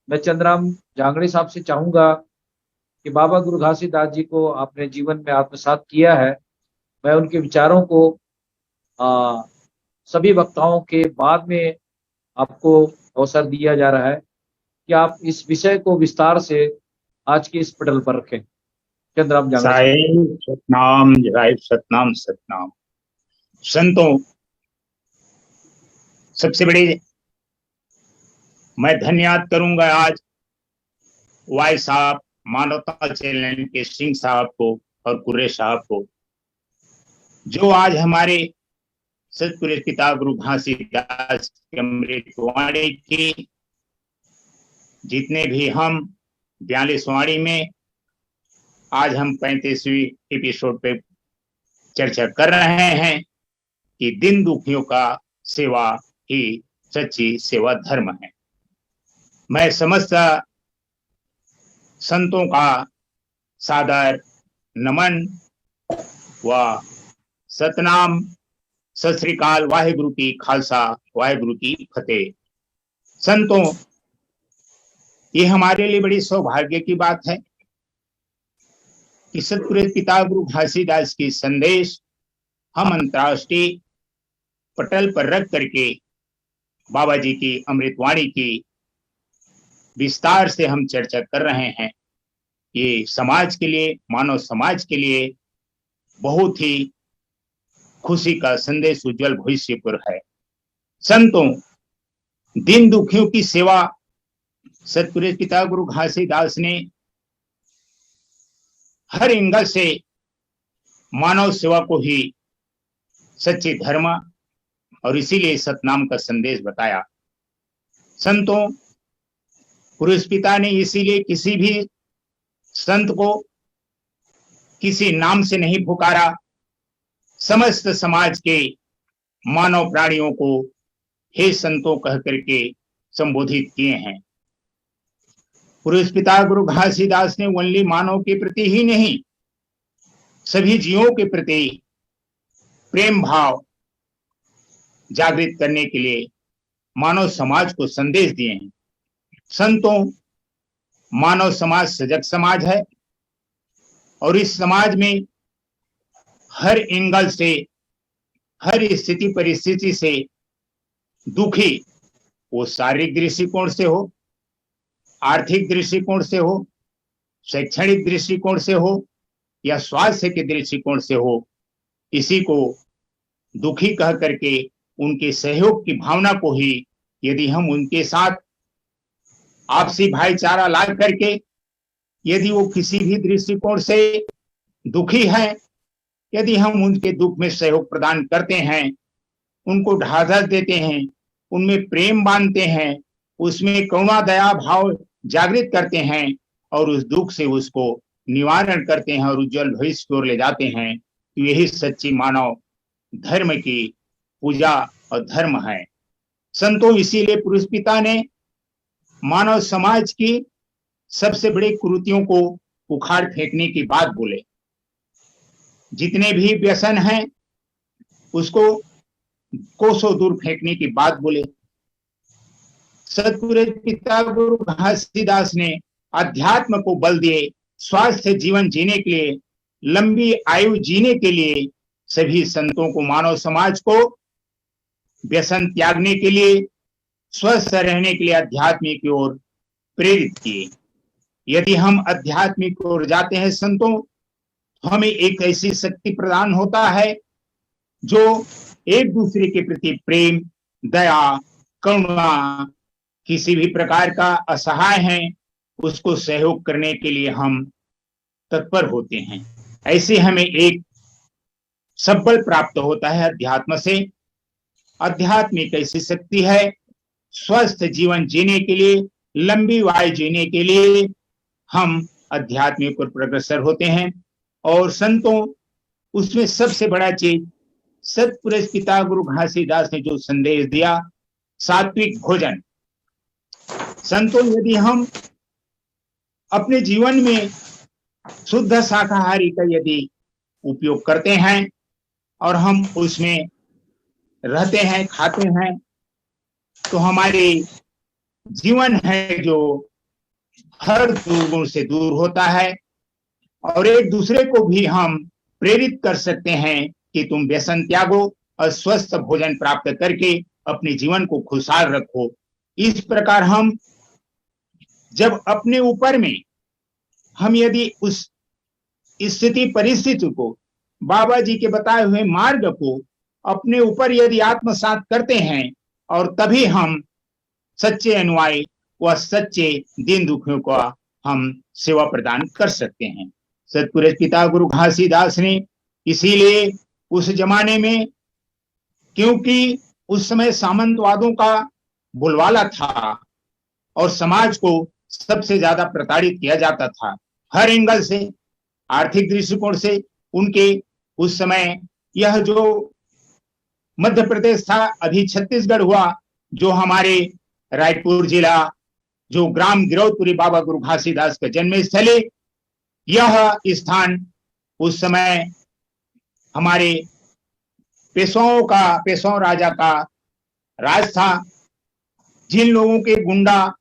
मैं चंद्राम जांगड़े साहब से चाहूंगा कि बाबा गुरु घासीदास जी को आपने जीवन में आत्मसात किया है, मैं उनके विचारों को सभी वक्ताओं के बाद में आपको अवसर दिया जा रहा है कि आप इस विषय को विस्तार से आज के इस पटल पर रखें। चंद्राम जांगड़े साहब। साहिब सतनाम, साहिब सतनाम सतनाम। संतों, सबसे बड़े मैं धन्यवाद करूंगा आज वाई साहब, मानवता चैनल के सिंह साहब को और कुर्रे साहब को, जो आज हमारे सतपुरुष पिता गुरु घासीदास के अमृतवाणी की जितने भी हम 42वां में आज हम 35वीं एपिसोड पे चर्चा कर रहे हैं कि दिन दुखियों का सेवा ही सच्ची सेवा धर्म है। मैं समस्त संतों का सादर नमन व सतनाम, सत श्री अकाल, वाहिगुरु की खालसा, वाहिगुरु की फतेह। संतों, ये हमारे लिए बड़ी सौभाग्य की बात है कि सतपुरुष पिता गुरु घासीदास की संदेश हम अंतर्राष्ट्रीय पटल पर रख करके बाबा जी की अमृतवाणी की विस्तार से हम चर्चा कर रहे हैं। ये समाज के लिए, मानव समाज के लिए बहुत ही खुशी का संदेश, उज्जवल भविष्यपुर है। संतों, दिन दुखियों की सेवा सतपुरुष पिता गुरु घासीदास ने हर एंगल से मानव सेवा को ही सच्चे धर्म और इसीलिए सतनाम का संदेश बताया। संतों, पुरुष पिता ने इसीलिए किसी भी संत को किसी नाम से नहीं पुकारा, समस्त समाज के मानव प्राणियों को हे संतों कह करके संबोधित किए हैं। पुरुष पिता गुरु घासीदास ने ओनली मानव के प्रति ही नहीं, सभी जीवों के प्रति प्रेम भाव जागृत करने के लिए मानव समाज को संदेश दिए हैं। संतों, मानव समाज सजग समाज है और इस समाज में हर एंगल से, हर स्थिति परिस्थिति से दुखी, वो शारीरिक दृष्टिकोण से हो, आर्थिक दृष्टिकोण से हो, शैक्षणिक दृष्टिकोण से हो या स्वास्थ्य के दृष्टिकोण से हो, इसी को दुखी कह करके उनके सहयोग की भावना को ही यदि हम उनके साथ आपसी भाईचारा ला करके यदि वो किसी भी दृष्टिकोण से दुखी है, यदि हम उनके दुख में सहयोग प्रदान करते हैं, उनको ढाढ़स देते हैं, उनमें प्रेम बांधते हैं, उसमें करुणा दया भाव जागृत करते हैं और उस दुख से उसको निवारण करते हैं और उज्जवल भविष्य की ओर ले जाते हैं, तो यही सच्ची मानव धर्म की पूजा और धर्म है। संतों, इसीलिए पुरुष पिता ने मानव समाज की सबसे बड़ी कुरीतियों को उखाड़ फेंकने की बात बोले। जितने भी व्यसन हैं उसको कोसों दूर फेंकने की बात बोले। सतपुरुष पिता गुरु घासीदास ने अध्यात्म को बल दिए, स्वास्थ्य जीवन जीने के लिए, लंबी आयु जीने के लिए सभी संतों को, मानव समाज को व्यसन त्यागने के लिए, स्वस्थ रहने के लिए आध्यात्मिक की ओर प्रेरित किए। यदि हम आध्यात्मिक की ओर जाते हैं संतों, तो हमें एक ऐसी शक्ति प्रदान होता है जो एक दूसरे के प्रति प्रेम, दया, करुणा, किसी भी प्रकार का असहाय है उसको सहयोग करने के लिए हम तत्पर होते हैं। ऐसे हमें एक सबल प्राप्त होता है अध्यात्म से। आध्यात्मिक ऐसी शक्ति है, स्वस्थ जीवन जीने के लिए, लंबी आयु जीने के लिए हम आध्यात्मिक और प्रगसर होते हैं। और संतों, उसमें सबसे बड़ा चीज सतपुरुष पिता गुरु घासीदास ने जो संदेश दिया, सात्विक भोजन। संतों, यदि हम अपने जीवन में शुद्ध शाकाहारी का यदि उपयोग करते हैं और हम उसमें रहते हैं, खाते हैं, तो हमारी जीवन है जो हर दुर्गुण से दूर होता है और एक दूसरे को भी हम प्रेरित कर सकते हैं कि तुम व्यसन त्यागो और स्वस्थ भोजन प्राप्त करके अपने जीवन को खुशहाल रखो। इस प्रकार हम जब अपने ऊपर में हम यदि उस स्थिति परिस्थिति को, बाबा जी के बताए हुए मार्ग को अपने ऊपर यदि आत्मसात करते हैं और तभी हम सच्चे अनुयायी व सच्चे दीन दुखियों का हम सेवा प्रदान कर सकते हैं। सतपुरुष पिता गुरु घासीदास ने इसीलिए उस जमाने में, क्योंकि उस समय सामंतवादों का बोलबाला था और समाज को सबसे ज्यादा प्रताड़ित किया जाता था हर एंगल से, आर्थिक दृष्टिकोण से। उनके उस समय यह जो मध्य प्रदेश था, अभी छत्तीसगढ़ हुआ, जो हमारे रायपुर जिला, जो ग्राम गिरौदपुरी बाबा गुरु घासीदास का जन्म स्थल है, यह स्थान उस समय हमारे पेशवाओं राजा का राज था। जिन लोगों के गुंडा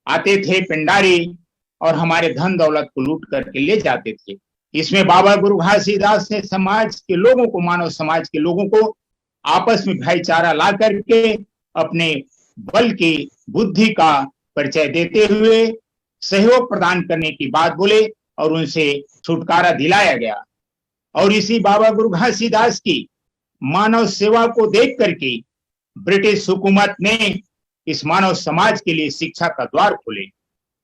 आते थे, पिंडारी, और हमारे धन दौलत को लूट करके ले जाते थे। इसमें बाबा गुरु घासीदास ने समाज के लोगों को, मानव समाज के लोगों को आपस में भाईचारा ला करके अपने बल की बुद्धि का परिचय देते हुए सहयोग प्रदान करने की बात बोले और उनसे छुटकारा दिलाया गया। और इसी बाबा गुरु घासीदास की मानव सेवा को देख करके ब्रिटिश हुकूमत ने इस मानव समाज के लिए शिक्षा का द्वार खोले।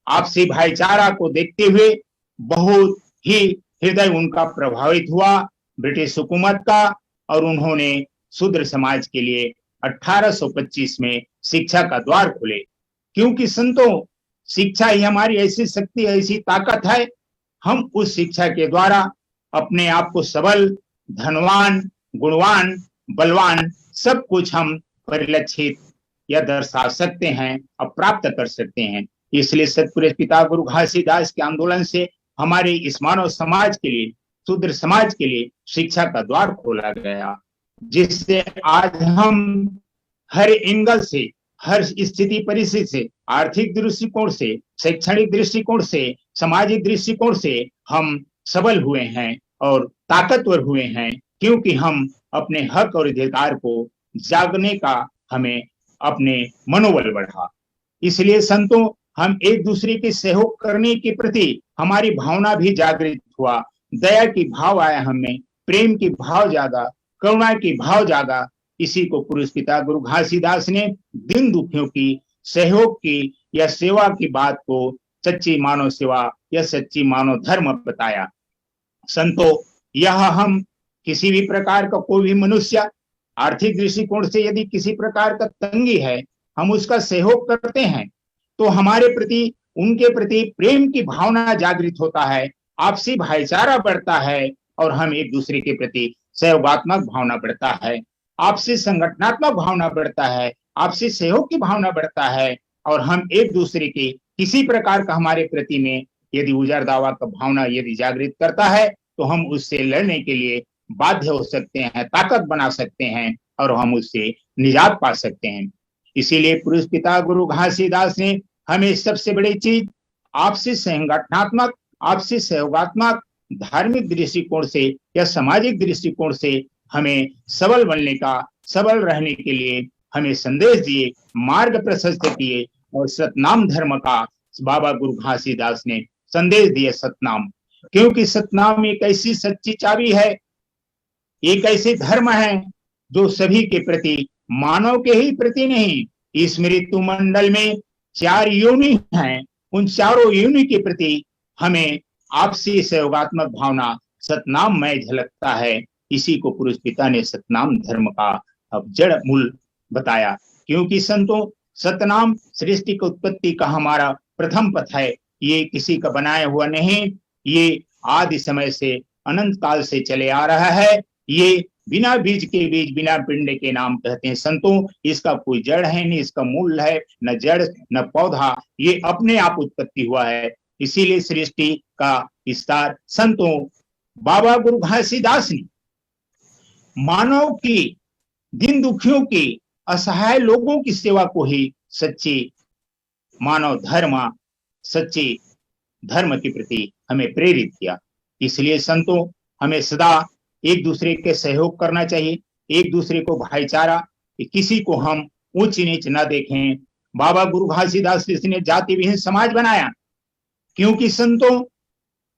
आपसी भाईचारा को देखते हुए बहुत ही हृदय उनका प्रभावित हुआ ब्रिटिश हुकूमत का, और उन्होंने शूद्र समाज के लिए 1825 में शिक्षा का द्वार खोले। क्योंकि संतों, शिक्षा ही हमारी ऐसी शक्ति, ऐसी ताकत है, हम उस शिक्षा के द्वारा अपने आप को सबल, धनवान, गुणवान, बलवान सब कुछ हम परिलक्षित या दर्शा सकते हैं और प्राप्त कर सकते हैं। इसलिए सतपुरुष पिता गुरु घासीदास के आंदोलन से हमारे इस मानव समाज के लिए, शूद्र समाज के लिए शिक्षा का द्वार खोला गया, जिससे आज हम हर एंगल से, हर स्थिति परिस्थिति से, आर्थिक दृष्टिकोण से, शैक्षणिक दृष्टिकोण से, सामाजिक दृष्टिकोण से हम सबल हुए हैं और ताकतवर हुए हैं, क्योंकि हम अपने हक और अधिकार को जागने का हमें अपने मनोबल बढ़ा। इसलिए संतों, हम एक दूसरे के सहयोग करने के प्रति हमारी भावना भी जागृत हुआ, दया की भाव आया हमें, प्रेम की भाव जागा, करुणा की भाव जागा। इसी को पुरुष पिता गुरु घासीदास ने दीन दुखियों की सहयोग की या सेवा की बात को सच्ची मानव सेवा या सच्ची मानव धर्म बताया। संतों, यह हम किसी भी प्रकार का कोई भी मनुष्य आर्थिक दृष्टिकोण से यदि किसी प्रकार का तंगी है, हम उसका सहयोग करते हैं तो हमारे प्रति, उनके प्रति प्रेम की भावना जागृत होता है, आपसी भाईचारा बढ़ता है और हम एक दूसरे के प्रति सहयोगात्मक भावना बढ़ता है, आपसी संगठनात्मक भावना बढ़ता है, आपसी सहयोग की भावना बढ़ता है, और हम एक दूसरे के किसी प्रकार का हमारे प्रति में यदि उजर दावा का भावना यदि जागृत करता है तो हम उससे लड़ने के लिए बाध्य हो सकते हैं, ताकत बना सकते हैं और हम उससे निजात पा सकते हैं। इसीलिए पुरुष पिता गुरु घासीदास ने हमें सबसे बड़ी चीज आपसी संगठनात्मक, आपसी सहयोगात्मक, धार्मिक दृष्टिकोण से या सामाजिक दृष्टिकोण से हमें सबल बनने का, सबल रहने के लिए हमें संदेश दिए, मार्ग प्रशस्त किए, और सतनाम धर्म का बाबा गुरु घासीदास ने संदेश दिए। सतनाम, क्योंकि सतनाम एक ऐसी सच्ची चाबी है, एक ऐसे धर्म है जो सभी के प्रति, मानव के ही प्रति नहीं, इस मृत्यु मंडल में 4 योनि हैं, उन चारों योनि के प्रति हमें आपसी सहयोगात्मक भावना सतनाम में झलकता है। इसी को पुरुष पिता ने सतनाम धर्म का अब जड़ मूल बताया। क्योंकि संतों, सतनाम सृष्टि की उत्पत्ति का हमारा प्रथम पथ है, ये किसी का बनाया हुआ नहीं, ये आदि समय से अनंत काल से चले आ रहा है। ये बिना बीज के बीज, बिना पिंड के नाम कहते हैं संतों। इसका कोई जड़ है नहीं, इसका मूल है न जड़ न पौधा, ये अपने आप उत्पत्ति हुआ है। इसीलिए सृष्टि का विस्तार संतों बाबा गुरु घासीदास ने मानव की, दिन दुखियों की, असहाय लोगों की सेवा को ही सच्ची मानव धर्म, सच्ची धर्म के प्रति हमें प्रेरित किया। इसलिए संतों हमें सदा एक दूसरे के सहयोग करना चाहिए, एक दूसरे को भाईचारा, किसी को हम ऊंच नीच न देखें। बाबा गुरु घासीदास ने जाति विहीन समाज बनाया, क्योंकि संतों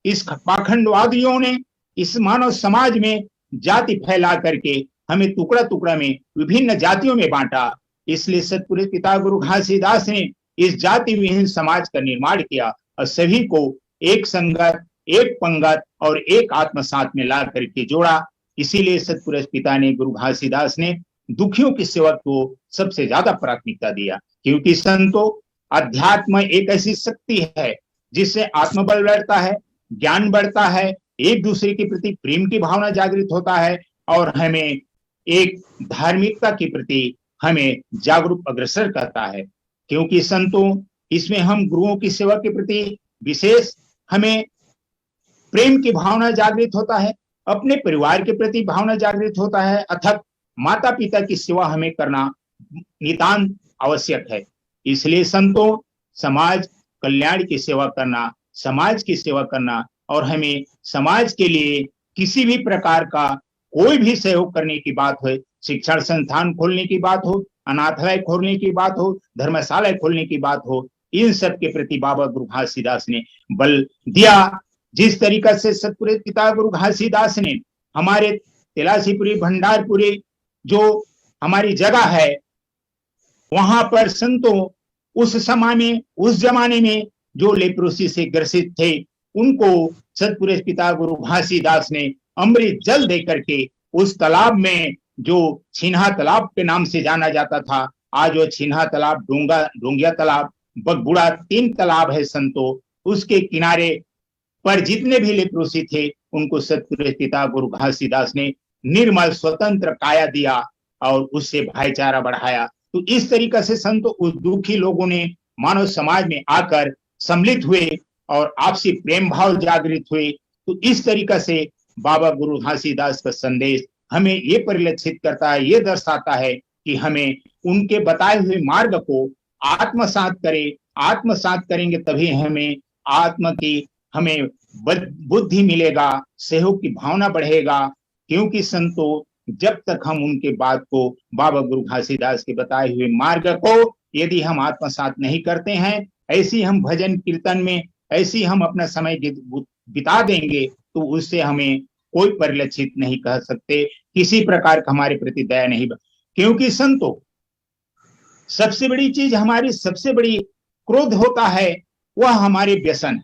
इस पाखंडवादियों ने इस मानव समाज में जाति फैला करके हमें टुकड़ा टुकड़ा में विभिन्न जातियों में बांटा। इसलिए सतपुरुष पिता गुरु घासीदास ने इस जाति विहीन समाज का निर्माण किया और सभी को एक संगत, एक पंगत और एक आत्म साथ में ला करके जोड़ा। इसीलिए सतपुरुष पिता ने गुरु घासीदास ने दुखियों की सेवा को सबसे ज्यादा प्राथमिकता दिया, क्योंकि संतों अध्यात्म एक ऐसी शक्ति है जिससे आत्मबल बढ़ता है, ज्ञान बढ़ता है, एक दूसरे के प्रति प्रेम की भावना जागृत होता है और हमें एक धार्मिकता के प्रति हमें जागरूक अग्रसर करता है। क्योंकि संतों इसमें हम गुरुओं की सेवा के प्रति विशेष हमें प्रेम की भावना जागृत होता है, अपने परिवार के प्रति भावना जागृत होता है, अथक माता पिता की सेवा हमें करना नितांत आवश्यक है। इसलिए संतों समाज कल्याण की सेवा करना, समाज की सेवा करना और हमें समाज के लिए किसी भी प्रकार का कोई भी सहयोग करने की बात हो, शिक्षण संस्थान खोलने की बात हो, अनाथालय खोलने की बात हो, धर्मशाला खोलने की बात हो, इन सब के प्रति बाबा गुरु घासीदास ने बल दिया। जिस तरीका से सतपुरुष पिता गुरु घासीदास ने हमारे तिलासीपुरी भंडारपुरी जो हमारी जगह है वहां पर संतों उस समय में, उस जमाने में जो लेप्रोसी से ग्रसित थे उनको सतपुरुष पिता गुरु घासीदास ने अमृत जल दे करके उस तालाब में, जो छिन्हा तालाब के नाम से जाना जाता था, आज वो छिन्हा तालाब, डोंगिया तालाब, बगबुड़ा 3 तालाब है संतों, उसके किनारे पर जितने भी लेप्रोसी थे उनको सतपुरुष पिता गुरु घासीदास ने निर्मल स्वतंत्र काया दिया और उससे भाईचारा बढ़ाया। तो इस तरीका से संतों उस दुखी लोगों ने मानव समाज में आकर सम्मिलित हुए और आपसी प्रेम भाव जागृत हुए। तो इस तरीका से बाबा गुरु घासीदास का संदेश हमें ये परिलक्षित करता है, ये दर्शाता है कि हमें उनके बताए हुए मार्ग को आत्मसात करें। आत्मसात करेंगे तभी हमें बुद्धि मिलेगा, सहयोग की भावना बढ़ेगा। क्योंकि संतों जब तक हम उनके बात को, बाबा गुरु घासीदास के बताए हुए मार्ग को यदि हम आत्मसात नहीं करते हैं, ऐसी हम भजन कीर्तन में ऐसी हम अपना समय बिता देंगे तो उससे हमें कोई परिलक्षित नहीं कह सकते, किसी प्रकार का हमारे प्रति दया नहीं। क्योंकि संतों सबसे बड़ी चीज, हमारी सबसे बड़ी क्रोध होता है वह हमारे व्यसन है,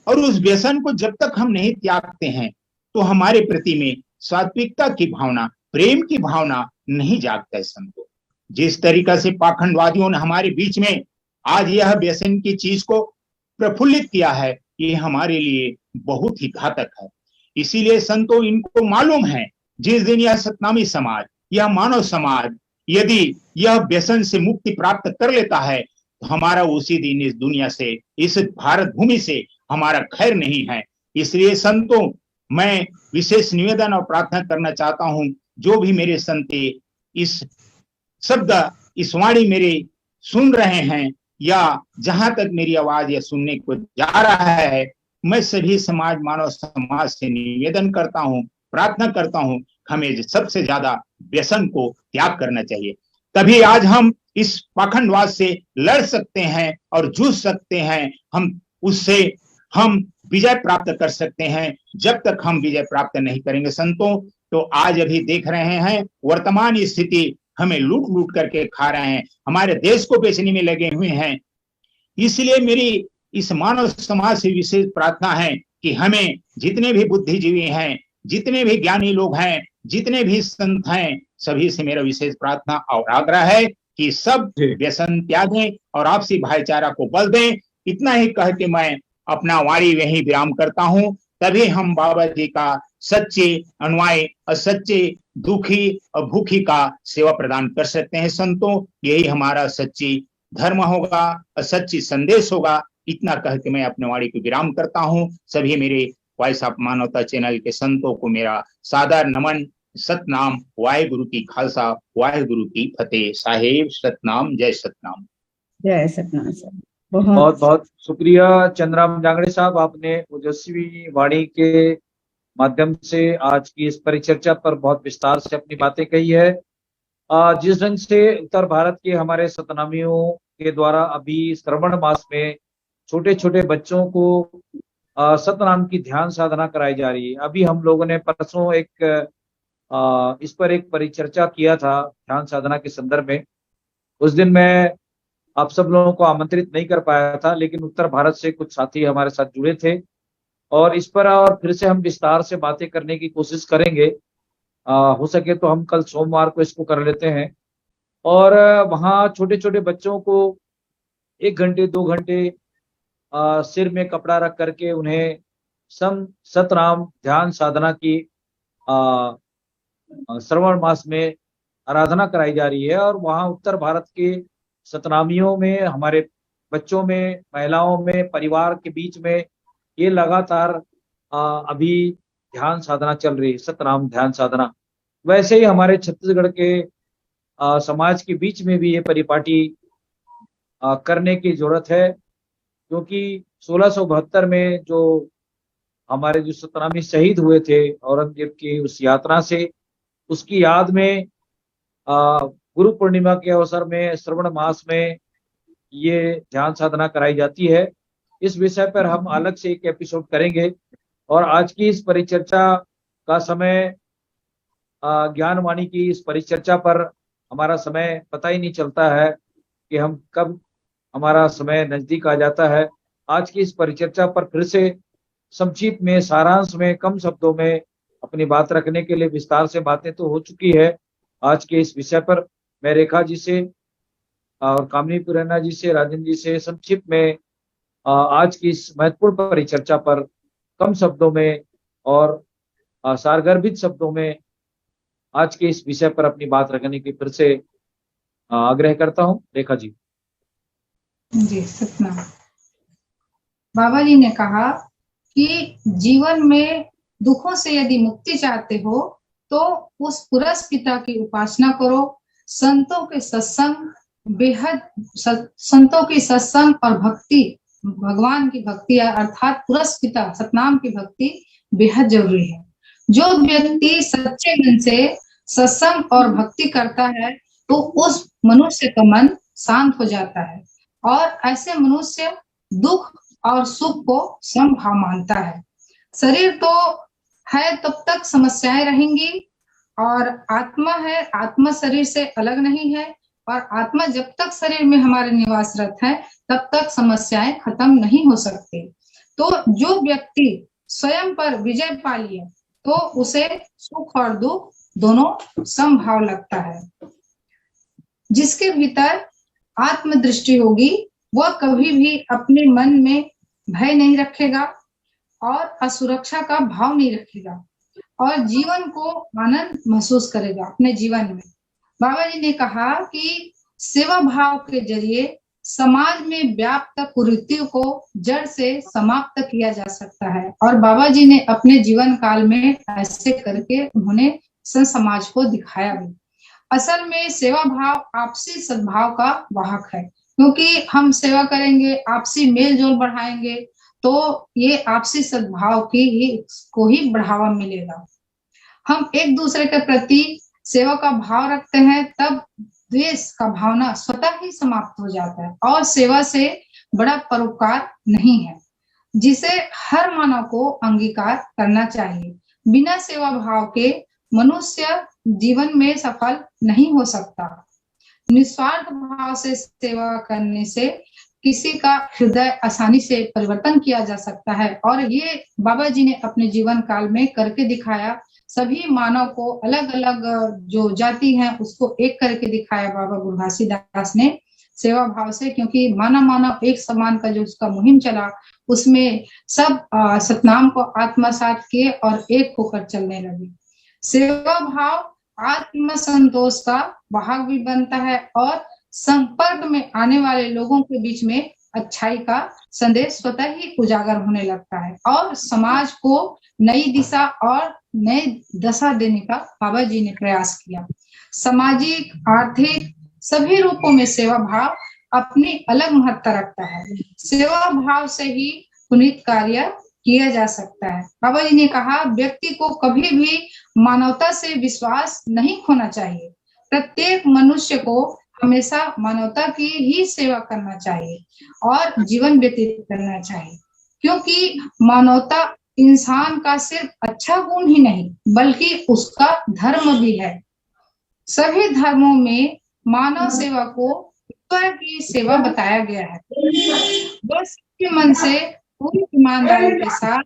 और उस व्यसन को जब तक हम नहीं त्यागते हैं तो हमारे प्रति में सात्विकता की भावना, प्रेम की भावना नहीं जागता है संतों। जिस तरीका से पाखंडवादियों ने हमारे बीच में आज यह व्यसन की चीज को प्रफुल्लित किया है, ये हमारे लिए बहुत ही घातक है। इसीलिए संतों इनको मालूम है जिस दिन यह सतनामी समाज, यह मानव समाज यदि यह व्यसन से मुक्ति प्राप्त कर लेता है तो हमारा उसी दिन इस दुनिया से, इस भारत भूमि से हमारा खैर नहीं है। इसलिए संतों मैं विशेष निवेदन और प्रार्थना करना चाहता हूं, जो भी मेरे संते इस शब्द, इस वाणी मेरे सुन रहे हैं या जहां तक मेरी आवाज या सुनने को जा रहा है, मैं सभी समाज, मानव समाज से निवेदन करता हूं, प्रार्थना करता हूं, हमें सबसे ज्यादा व्यसन को त्याग करना चाहिए। तभी आज हम इस पाखंडवाद से लड़ सकते हैं और जूझ सकते हैं, हम उससे विजय प्राप्त कर सकते हैं। जब तक हम विजय प्राप्त नहीं करेंगे संतों, तो आज अभी देख रहे हैं वर्तमान स्थिति, हमें लूट लूट करके खा रहे हैं, हमारे देश को बेचने में लगे हुए हैं। इसलिए मेरी इस मानव समाज से विशेष प्रार्थना है कि हमें जितने भी बुद्धिजीवी हैं, जितने भी ज्ञानी लोग हैं, जितने भी संत हैं, सभी से मेरा विशेष प्रार्थना और आग्रह है कि सब व्यसन त्यागें और आपसी भाईचारा को बल दें। इतना ही कह के मैं अपना वाणी यही विराम करता हूं। तभी हम बाबा जी का सच्चे अनुयायी और सच्चे दुखी और भूखी का सेवा प्रदान कर सकते हैं संतों। यही हमारा सच्ची धर्म होगा और सच्ची संदेश होगा। इतना कह के मैं अपने वाणी को विराम करता हूँ। सभी मेरे वॉइस ऑफ मानवता चैनल के संतों को मेरा सादर नमन। सतनाम, वाहेगुरु की खालसा, वाहेगुरु की फतेह। साहेब सतनाम, जय सतनाम। जय सतनाम सर। बहुत बहुत शुक्रिया चंद्राम जांगड़े साहब, आपने ओजस्वी वाणी के माध्यम से आज की इस परिचर्चा पर बहुत विस्तार से अपनी बातें कही है। जिस ढंग से उत्तर भारत के हमारे सतनामियों के द्वारा अभी श्रवण मास में छोटे छोटे बच्चों को सतनाम की ध्यान साधना कराई जा रही है। अभी हम लोगों ने परसों इस पर एक परिचर्चा किया था ध्यान साधना के संदर्भ में। उस दिन मैं आप सब लोगों को आमंत्रित नहीं कर पाया था, लेकिन उत्तर भारत से कुछ साथी हमारे साथ जुड़े थे और इस पर और फिर से हम विस्तार से बातें करने की कोशिश करेंगे। हो सके तो हम कल सोमवार को इसको कर लेते हैं और वहाँ छोटे छोटे बच्चों को 1 घंटे 2 घंटे सिर में कपड़ा रख करके उन्हें सतनाम ध्यान साधना की श्रवण मास में आराधना कराई जा रही है। और वहाँ उत्तर भारत के सतनामियों में, हमारे बच्चों में, महिलाओं में, परिवार के बीच में ये लगातार अभी ध्यान साधना चल रही है, सतनाम ध्यान साधना। वैसे ही हमारे छत्तीसगढ़ के समाज के बीच में भी ये परिपाटी करने की जरूरत है, क्योंकि 1672 में जो हमारे जो सतनामी शहीद हुए थे औरंगजेब की उस यात्रा से, उसकी याद में गुरु पूर्णिमा के अवसर में श्रवण मास में ये ध्यान साधना कराई जाती है। इस विषय पर हम अलग से एक एपिसोड करेंगे। और आज की इस परिचर्चा का समय, ज्ञानवाणी की इस परिचर्चा पर हमारा समय पता ही नहीं चलता है कि हम कब हमारा समय नजदीक आ जाता है। आज की इस परिचर्चा पर फिर से संक्षिप्त में, सारांश में, कम शब्दों में अपनी बात रखने के लिए विस्तार से बातें तो हो चुकी है। आज के इस विषय पर मैं रेखा जी से और कामिनी पुराना जी से, राजेंद्र जी से संक्षिप्त में आज की इस महत्वपूर्ण परिचर्चा पर कम शब्दों में और सारगर्भित शब्दों में आज के इस विषय पर अपनी बात रखने की फिर से आग्रह करता हूं। रेखा जी। जी सतनाम। बाबा जी ने कहा कि जीवन में दुखों से यदि मुक्ति चाहते हो तो उस पुरस पिता की उपासना करो। संतों के सत्संग संतों की सत्संग और भक्ति, भगवान की भक्ति अर्थात पुरस पिता सतनाम की भक्ति बेहद जरूरी है। जो व्यक्ति सच्चे मन से सत्संग और भक्ति करता है तो उस मनुष्य का मन शांत हो जाता है और ऐसे मनुष्य दुख और सुख को समभाव मानता है। शरीर तो है तब तक समस्याएं रहेंगी और आत्मा है, आत्मा शरीर से अलग नहीं है और आत्मा जब तक शरीर में हमारे निवासरत है तब तक समस्याएं खत्म नहीं हो सकती। तो जो व्यक्ति स्वयं पर विजय पा लिए तो उसे सुख और दुख दोनों समभाव लगता है। जिसके भीतर आत्मदृष्टि होगी वह कभी भी अपने मन में भय नहीं रखेगा और असुरक्षा का भाव नहीं रखेगा और जीवन को आनंद महसूस करेगा अपने जीवन में। बाबा जी ने कहा कि सेवा भाव के जरिए समाज में व्याप्त कुरीतियों को जड़ से समाप्त किया जा सकता है और बाबा जी ने अपने जीवन काल में ऐसे करके उन्होंने समाज को दिखाया भी। असल में सेवा भाव आपसी सद्भाव का वाहक है, क्योंकि हम सेवा करेंगे, आपसी मेल जोल बढ़ाएंगे तो ये आपसी सद्भाव को ही बढ़ावा मिलेगा। हम एक दूसरे के प्रति सेवा का भाव रखते हैं तब द्वेष का भावना स्वतः ही समाप्त हो जाता है और सेवा से बड़ा परोपकार नहीं है जिसे हर मानव को अंगीकार करना चाहिए। बिना सेवा भाव के मनुष्य जीवन में सफल नहीं हो सकता। निस्वार्थ भाव से सेवा करने से किसी का हृदय आसानी से परिवर्तन किया जा सकता है और ये बाबा जी ने अपने जीवन काल में करके दिखाया। सभी मानव को अलग अलग जो जाति है उसको एक करके दिखाया बाबा गुरु घासीदास ने सेवा भाव से, क्योंकि मानव एक समान का जो उसका मुहिम चला उसमें सब सतनाम को आत्मसात किए और एक होकर चलने लगे। सेवा भाव आत्म संतोष का वाहक भी बनता है और संपर्क में आने वाले लोगों के बीच में अच्छाई का संदेश स्वतः ही उजागर होने लगता है और समाज को नई दिशा और नई दशा देने का बाबा जी ने प्रयास किया। सामाजिक, आर्थिक सभी रूपों में सेवा भाव अपनी अलग महत्ता रखता है। सेवा भाव से ही पुनीत कार्य किया जा सकता है। बाबा जी ने कहा, व्यक्ति को कभी भी मानवता से विश्वास नहीं खोना चाहिए। प्रत्येक मनुष्य को हमेशा मानवता की ही सेवा करना चाहिए और जीवन व्यतीत करना चाहिए, क्योंकि मानवता इंसान का सिर्फ अच्छा गुण ही नहीं बल्कि उसका धर्म भी है। सभी धर्मों में मानव सेवा को ईश्वर की सेवा बताया गया है। बस सच्चे मन से पूरी ईमानदारी के साथ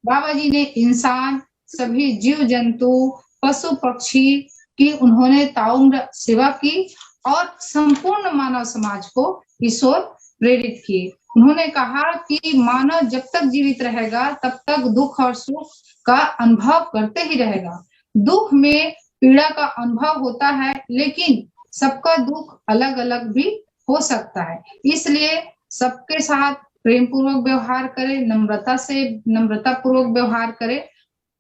बाबा जी ने इंसान, सभी जीव जंतु, पशु पक्षी की उन्होंने ताउम्र सेवा की और संपूर्ण मानव समाज को ईश्वर प्रेरित किए। उन्होंने कहा कि मानव जब तक जीवित रहेगा तब तक दुख और सुख का अनुभव करते ही रहेगा। दुख में पीड़ा का अनुभव होता है, लेकिन सबका दुख अलग अलग भी हो सकता है। इसलिए सबके साथ प्रेम पूर्वक व्यवहार करे, नम्रता पूर्वक व्यवहार करे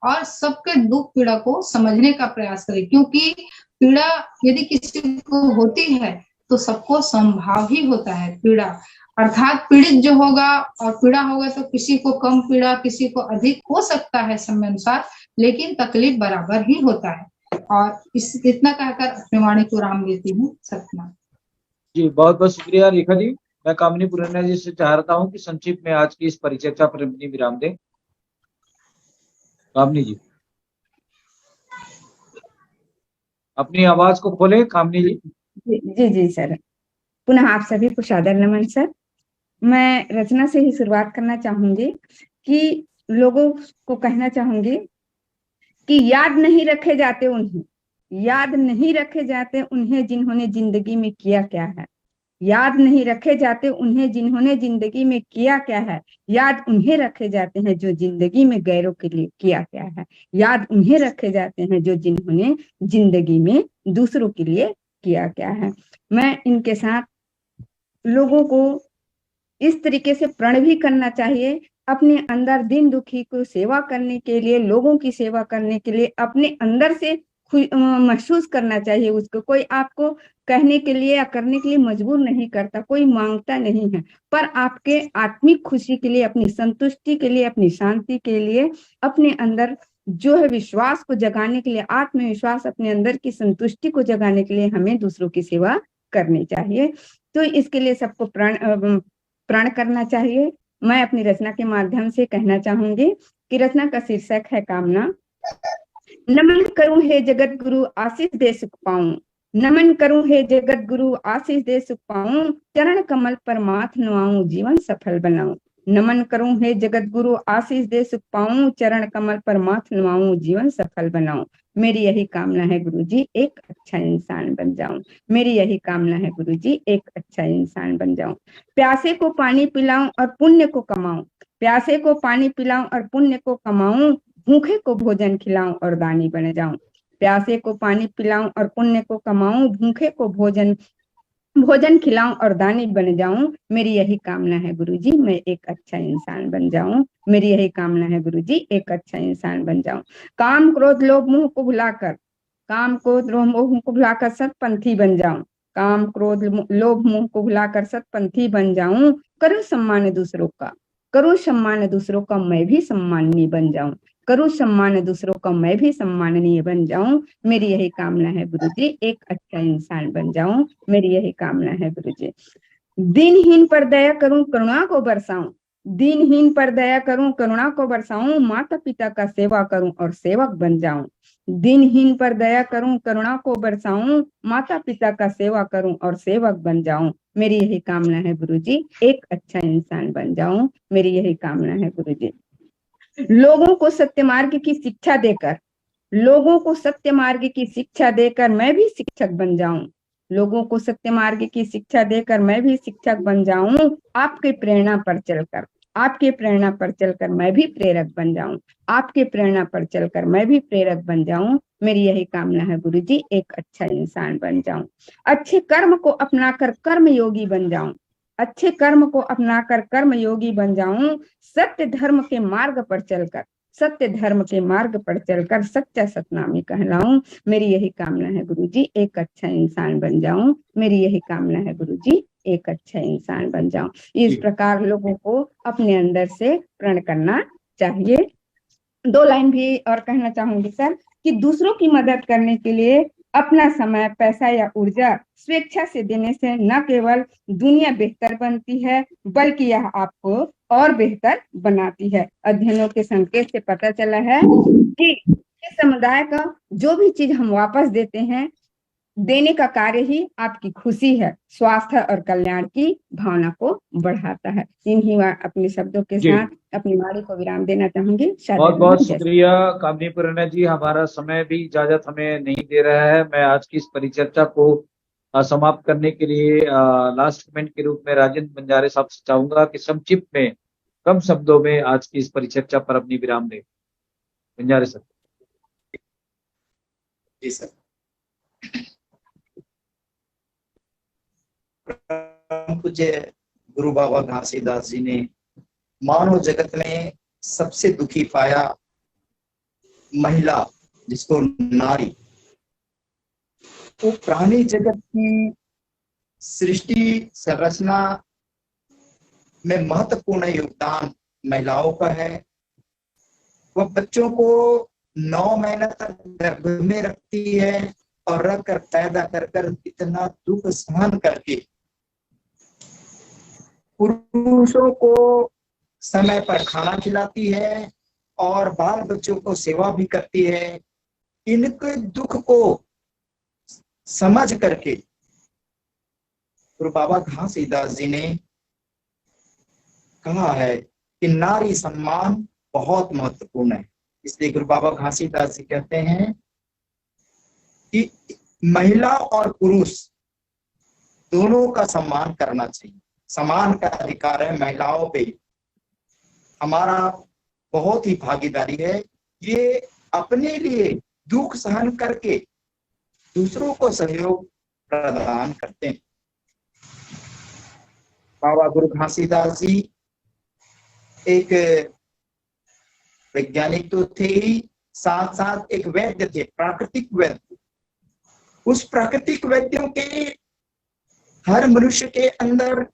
और सबके दुख पीड़ा को समझने का प्रयास करे, क्योंकि पीड़ा यदि किसी को होती है तो सबको संभाव ही होता है पीड़ा, अर्थात पीड़ित जो होगा और पीड़ा होगा तो किसी को कम पीड़ा, किसी को अधिक हो सकता है समय अनुसार, लेकिन तकलीफ बराबर ही होता है। और इतना कहकर अपनी वाणी को राम देती हूँ। सतनाम। जी, बहुत बहुत शुक्रिया रेखा जी। मैं कामिनी पुराना जी से चाहता हूँ कि संक्षिप्त में आज की इस परिचर्चा पर अपनी विराम दें। कामिनी जी, अपनी आवाज को खोलें। कामिनी जी। जी जी सर, पुनः आप सभी को सादर नमन सर। मैं रचना से ही शुरुआत करना चाहूंगी कि लोगों को कहना चाहूंगी कि याद नहीं रखे जाते उन्हें जिन्होंने जिंदगी में किया क्या है। याद नहीं रखे जाते उन्हें जिन्होंने जिंदगी में किया क्या है। याद उन्हें रखे जाते हैं जो जिंदगी में गैरों के लिए किया क्या है। याद उन्हें रखे जाते हैं जो जिन्होंने जिंदगी में दूसरों के लिए किया क्या है। मैं इनके साथ लोगों को इस तरीके से प्रण भी करना चाहिए, अपने अंदर दिन दुखी को सेवा करने के लिए, लोगों की सेवा करने के लिए अपने अंदर से महसूस करना चाहिए। उसको कोई आपको कहने के लिए या करने के लिए मजबूर नहीं करता, कोई मांगता नहीं है, पर आपके आत्मिक खुशी के लिए, अपनी संतुष्टि के लिए, अपनी शांति के लिए, अपने अंदर जो है विश्वास को जगाने के लिए, आत्मविश्वास, अपने अंदर की संतुष्टि को जगाने के लिए हमें दूसरों की सेवा करनी चाहिए। तो इसके लिए सबको प्रण करना चाहिए। मैं अपनी रचना के माध्यम से कहना चाहूंगी कि रचना का शीर्षक है कामना। नमन करूं हे जगत गुरु आशीष दे सुख पाऊं। नमन करूं हे जगत गुरु आशीष दे सुख पाऊं। चरण कमल पर माथ नुआऊं, जीवन सफल बनाऊं। नमन करूं हे जगत गुरु आशीष दे सुख पाऊं। चरण कमल पर माथ नुआऊं, जीवन सफल बनाऊं। मेरी यही कामना है गुरुजी, एक अच्छा इंसान बन जाऊं। मेरी यही कामना है गुरुजी, एक अच्छा इंसान बन जाऊं। प्यासे को पानी पिलाऊं और पुण्य को कमाऊं। प्यासे को पानी पिलाऊं और पुण्य को कमाऊं। भूखे को भोजन खिलाऊं और दानी बन जाऊं। प्यासे को पानी पिलाऊं और पुण्य को कमाऊं। भूखे को भोजन खिलाऊं और दानी बन जाऊं। मेरी यही कामना है गुरुजी, मैं एक अच्छा इंसान बन जाऊं। मेरी यही कामना है गुरुजी, एक अच्छा इंसान बन जाऊं। काम क्रोध लोभ मोह को भुलाकर सत्पंथी बन जाऊं। काम क्रोध लोभ मोह को भुलाकर सत्पंथी बन जाऊं। करूं सम्मान दूसरों का मैं भी सम्माननीय बन जाऊं। करूं सम्मान दूसरों का मैं भी सम्माननीय बन जाऊं। मेरी यही कामना है गुरुजी, एक अच्छा इंसान बन जाऊं। मेरी यही कामना है गुरुजी। दीनहीन पर दया करूं, करुणा को बरसाऊं। दीनहीन पर दया करूं, करुणा को बरसाऊं। माता पिता का सेवा करूं और सेवक बन जाऊं। दीनहीन पर दया करूं, करुणा को बरसाऊं। माता पिता का सेवा करूं और सेवक बन जाऊं। मेरी यही कामना है गुरुजी, एक अच्छा इंसान बन जाऊं। मेरी यही कामना है गुरुजी। लोगों को सत्य मार्ग की शिक्षा देकर मैं भी शिक्षक बन जाऊं। लोगों को सत्य मार्ग की शिक्षा देकर मैं भी शिक्षक बन जाऊं। आपके प्रेरणा पर चलकर मैं भी प्रेरक बन जाऊं। आपके प्रेरणा पर चलकर मैं भी प्रेरक बन जाऊं। मेरी यही कामना है गुरुजी, एक अच्छा इंसान बन जाऊं। अच्छे कर्म को अपनाकर कर्म योगी बन जाऊं। अच्छे कर्म को अपनाकर कर्म योगी बन जाऊं, सत्य धर्म के मार्ग पर चलकर सच्चा सतनामी कहलाऊं। मेरी यही कामना है गुरुजी, एक अच्छा इंसान बन जाऊं। मेरी यही कामना है गुरुजी, एक अच्छा इंसान बन जाऊं। इस प्रकार लोगों को अपने अंदर से प्रण करना चाहिए। 2 लाइन भी और कहना चाहूंगी सर, कि दूसरों की मदद करने के लिए अपना समय, पैसा या ऊर्जा स्वेच्छा से देने से न केवल दुनिया बेहतर बनती है, बल्कि यह आपको और बेहतर बनाती है। अध्ययनों के संकेत से पता चला है कि इस समुदाय का जो भी चीज हम वापस देते हैं, देने का कार्य ही आपकी खुशी है, स्वास्थ्य और कल्याण की भावना को बढ़ाता है। इन्हीं अपने शब्दों के साथ अपनी वाणी को विराम देना चाहूंगी। बहुत बहुत शुक्रिया कामनी पुराना जी, हमारा समय भी इजाजत हमें नहीं दे रहा है। मैं आज की इस परिचर्चा को समाप्त करने के लिए लास्ट कमेंट के रूप में राजेंद्र बंजारे साहब से चाहूंगा कि संक्षिप्त में, कम शब्दों में आज की इस परिचर्चा पर अपनी विराम दें। बंजारे सर। जी सर। पूज्य गुरु बाबा घासीदास जी ने मानव जगत में सबसे दुखी पाया महिला, जिसको नारी, वो प्राणी जगत की सृष्टि संरचना में महत्वपूर्ण योगदान महिलाओं का है। वह बच्चों को 9 महीने तक गर्भ में रखती है और रख कर पैदा कर इतना दुख सहन करके पुरुषों को समय पर खाना खिलाती है और बाल बच्चों को सेवा भी करती है। इनके दुख को समझ करके गुरु बाबा घासीदास जी ने कहा है कि नारी सम्मान बहुत महत्वपूर्ण है। इसलिए गुरु बाबा घासीदास जी कहते हैं कि महिला और पुरुष दोनों का सम्मान करना चाहिए। समान का अधिकार है महिलाओं पे, हमारा बहुत ही भागीदारी है। ये अपने लिए दुख सहन करके दूसरों को सहयोग प्रदान करते हैं। बाबा गुरु घासीदास जी एक वैज्ञानिक तो थे ही, साथ साथ एक वैद्य थे, प्राकृतिक वैद्य। उस प्राकृतिक वैद्यों के हर मनुष्य के अंदर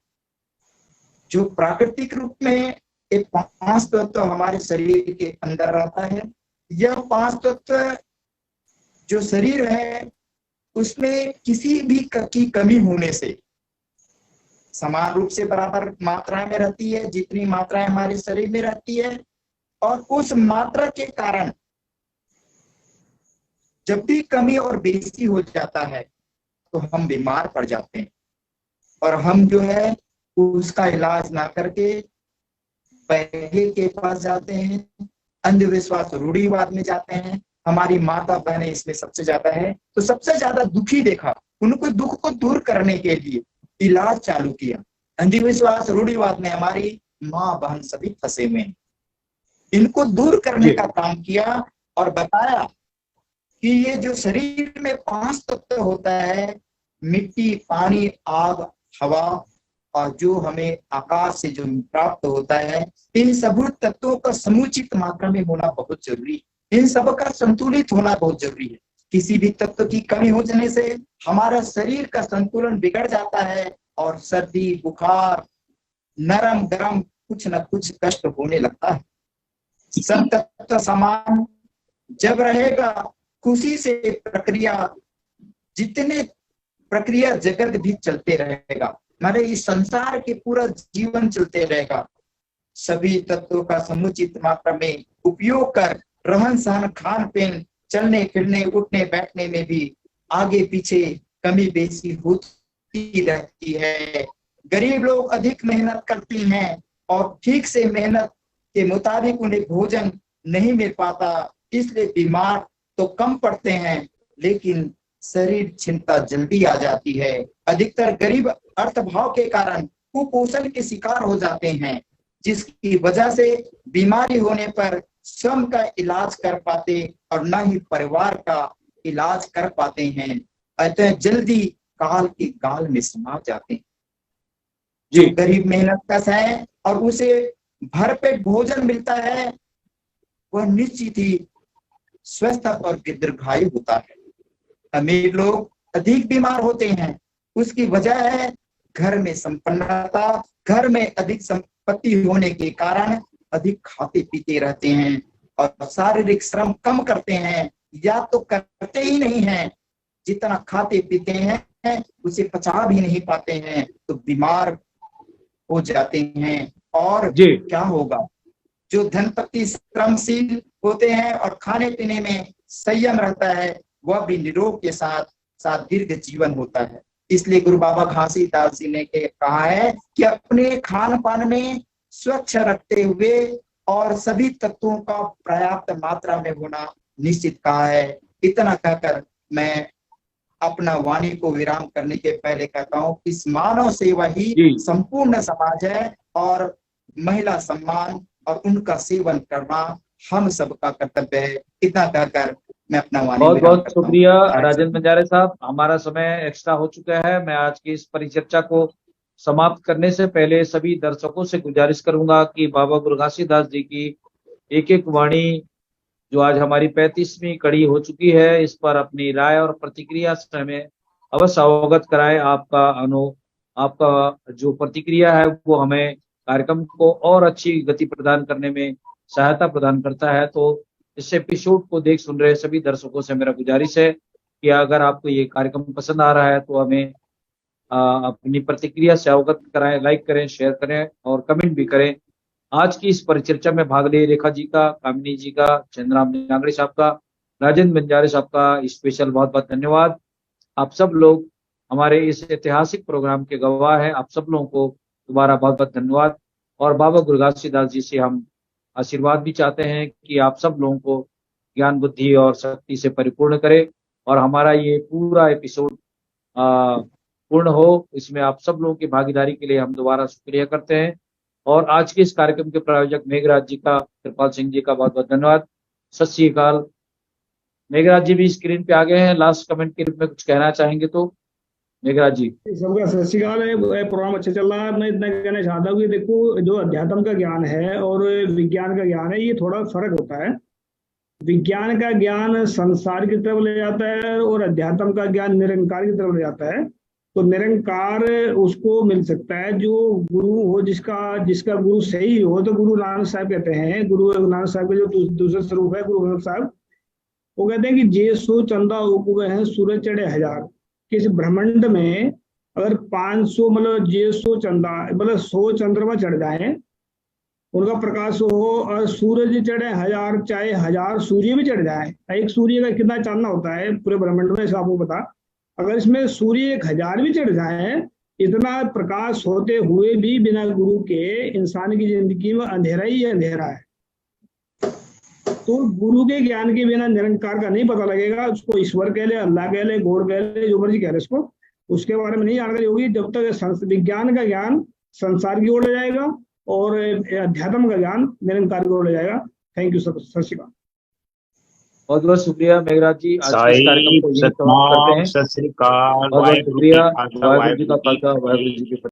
जो प्राकृतिक रूप में एक 5 तत्व हमारे शरीर के अंदर रहता है, यह 5 तत्व जो शरीर है उसमें किसी भी की कमी होने से समान रूप से बराबर मात्रा में रहती है, जितनी मात्रा हमारे शरीर में रहती है। और उस मात्रा के कारण जब भी कमी और बेइज्जती हो जाता है तो हम बीमार पड़ जाते हैं और हम जो है उसका इलाज ना करके वैद्य के पास जाते हैं, अंधविश्वास रूढ़िवाद में जाते हैं। हमारी माता बहनें इसमें सबसे ज्यादा है। तो सबसे ज्यादा दुखी देखा, उनको दुख को दूर करने के लिए इलाज चालू किया। अंधविश्वास रूढ़िवाद में हमारी माँ बहन सभी फंसे हुए हैं। इनको दूर करने का काम किया और बताया कि ये जो शरीर में 5 तत्व होता है, मिट्टी, पानी, आग, हवा और जो हमें आकाश से जो प्राप्त होता है, इन सभी तत्वों का समुचित मात्रा में होना बहुत जरूरी है। इन सब का संतुलित होना बहुत जरूरी है। किसी भी तत्व की कमी हो जाने से हमारा शरीर का संतुलन बिगड़ जाता है और सर्दी, बुखार, नरम गरम कुछ न कुछ कष्ट होने लगता है। सब तत्व समान जब रहेगा, खुशी से प्रक्रिया, जितने प्रक्रिया जगत भी चलते रहेगा, हमारे इस संसार के पूरा जीवन चलते रहेगा। सभी तत्वों का समुचित मात्रा में उपयोग कर रहन सहन, खान पीन, चलने फिरने, उठने बैठने में भी आगे पीछे कमी बेसी होती रहती है। गरीब लोग अधिक मेहनत करते हैं और ठीक से मेहनत के मुताबिक उन्हें भोजन नहीं मिल पाता, इसलिए बीमार तो कम पड़ते हैं लेकिन शरीर चिंता जल्दी आ जाती है। अधिकतर गरीब अर्थभाव के कारण कुपोषण के शिकार हो जाते हैं, जिसकी वजह से बीमारी होने पर स्वयं का इलाज कर पाते और न ही परिवार का इलाज कर पाते हैं। अतः जल्दी काल के गाल में समा जाते हैं। जी जो गरीब मेहनत कश है और उसे भरपेट भोजन मिलता है, वह निश्चित ही स्वस्थ और दीर्घायु होता है। अमीर लोग अधिक बीमार होते हैं, उसकी वजह है घर में संपन्नता, घर में अधिक संपत्ति होने के कारण अधिक खाते पीते रहते हैं और शारीरिक श्रम कम करते हैं या तो करते ही नहीं हैं। जितना खाते पीते हैं उसे पचा भी नहीं पाते हैं तो बीमार हो जाते हैं। और जी क्या होगा? जो धनपति श्रमशील होते हैं और खाने पीने में संयम रहता है, वह भी निरोग के साथ साथ दीर्घ जीवन होता है। इसलिए गुरु बाबा घासीदास जी ने कहा है कि अपने खान पान में स्वच्छ रखते हुए और सभी तत्वों का पर्याप्त मात्रा में होना निश्चित कहा है। इतना कहकर मैं अपना वाणी को विराम करने के पहले कहता हूँ, इस मानव सेवा ही संपूर्ण समाज है और महिला सम्मान और उनका सेवन करना हम सबका कर्तव्य है। इतना कहकर मैं अपना वाणी बहुत विराम बहुत करता हूँ। शुक्रिया राजेंद्र बंजारे साहब। हमारा समय एक्स्ट्रा हो चुका है। मैं आज की इस परिचर्चा को समाप्त करने से पहले सभी दर्शकों से गुजारिश करूंगा कि बाबा गुरु घासीदास जी की एक एक वाणी जो आज हमारी 35वीं कड़ी हो चुकी है, इस पर अपनी राय और प्रतिक्रिया से हमें अवश्य अवगत कराएं। आपका जो प्रतिक्रिया है वो हमें कार्यक्रम को और अच्छी गति प्रदान करने में सहायता प्रदान करता है। तो इस एपिसोड को देख सुन रहे सभी दर्शकों से मेरा गुजारिश है कि अगर आपको ये कार्यक्रम पसंद आ रहा है तो हमें अपनी प्रतिक्रिया से अवगत कराएं, लाइक करें, शेयर करें और कमेंट भी करें। आज की इस परिचर्चा में भाग लिए रेखा जी का, कामिनी जी का, चंद्राम जांगड़े साहब का, राजेंद्र बंजारे साहब का स्पेशल बहुत बहुत धन्यवाद। आप सब लोग हमारे इस ऐतिहासिक प्रोग्राम के गवाह हैं। आप सब लोगों को दोबारा बहुत बहुत धन्यवाद। और बाबा गुरु घासीदास जी से हम आशीर्वाद भी चाहते हैं कि आप सब लोगों को ज्ञान बुद्धि और शक्ति से परिपूर्ण करे और हमारा ये पूरा एपिसोड पूर्ण हो। इसमें आप सब लोगों की भागीदारी के लिए हम दोबारा शुक्रिया करते हैं। और आज के इस कार्यक्रम के प्रायोजक मेघराज जी का, कृपाल सिंह जी का बहुत बहुत धन्यवाद। सत श्री अकाल। मेघराज जी भी स्क्रीन पे आ गए हैं। लास्ट कमेंट के रूप में कुछ कहना चाहेंगे तो मेघराज जी। सबका सत श्री अकाल है। प्रोग्राम अच्छा चल रहा है। मैं इतना कहना चाहता हूँ कि देखो, जो अध्यात्म का ज्ञान है और विज्ञान का ज्ञान है, ये थोड़ा फर्क होता है। विज्ञान का ज्ञान संसार की तरफ ले जाता है और अध्यात्म का ज्ञान निरंकार की तरफ ले जाता है। तो निरंकार उसको मिल सकता है जो गुरु हो, जिसका गुरु सही हो। तो गुरु नानक साहब कहते हैं, गुरु नानक साहब का जो दूसरा स्वरूप है गुरु नानक साहब, वो कहते हैं कि जे सो चंदा उग है सूरज चढ़े हजार। किस ब्रह्मांड में अगर 500 मतलब जे सो चंदा मतलब 100 चंद्रमा चढ़ जाए, उनका प्रकाश हो, और सूरज चढ़े हजार, चाहे 1000 सूर्य भी चढ़ जाए। एक सूर्य का कितना चांदना होता है पूरे ब्रह्मांड में, ऐसा आपको पता। अगर इसमें सूर्य 1000 भी चढ़ जाए, इतना प्रकाश होते हुए भी बिना गुरु के इंसान की जिंदगी में अंधेरा ही अंधेरा है। तो गुरु के ज्ञान के बिना निरंकार का नहीं पता लगेगा। उसको ईश्वर कह ले, अल्लाह कह ले, गॉड कह ले, जो मर्जी कह ले उसको, उसके बारे में नहीं जानकारी होगी जब तक विज्ञान का ज्ञान संसार की ओर ले जाएगा और अध्यात्म का ज्ञान निरंकार की ओर ले जाएगा। Thank you sir. सत श्री अकाल। बहुत बहुत शुक्रिया मेघराज जी। आज के इस कार्यक्रम को यहीं समाप्त करते हैं। सत श्री अकाल। बहुत बहुत शुक्रिया। वाहिगुरु जी का खालसा, वाहिगुरु जी की फतेह।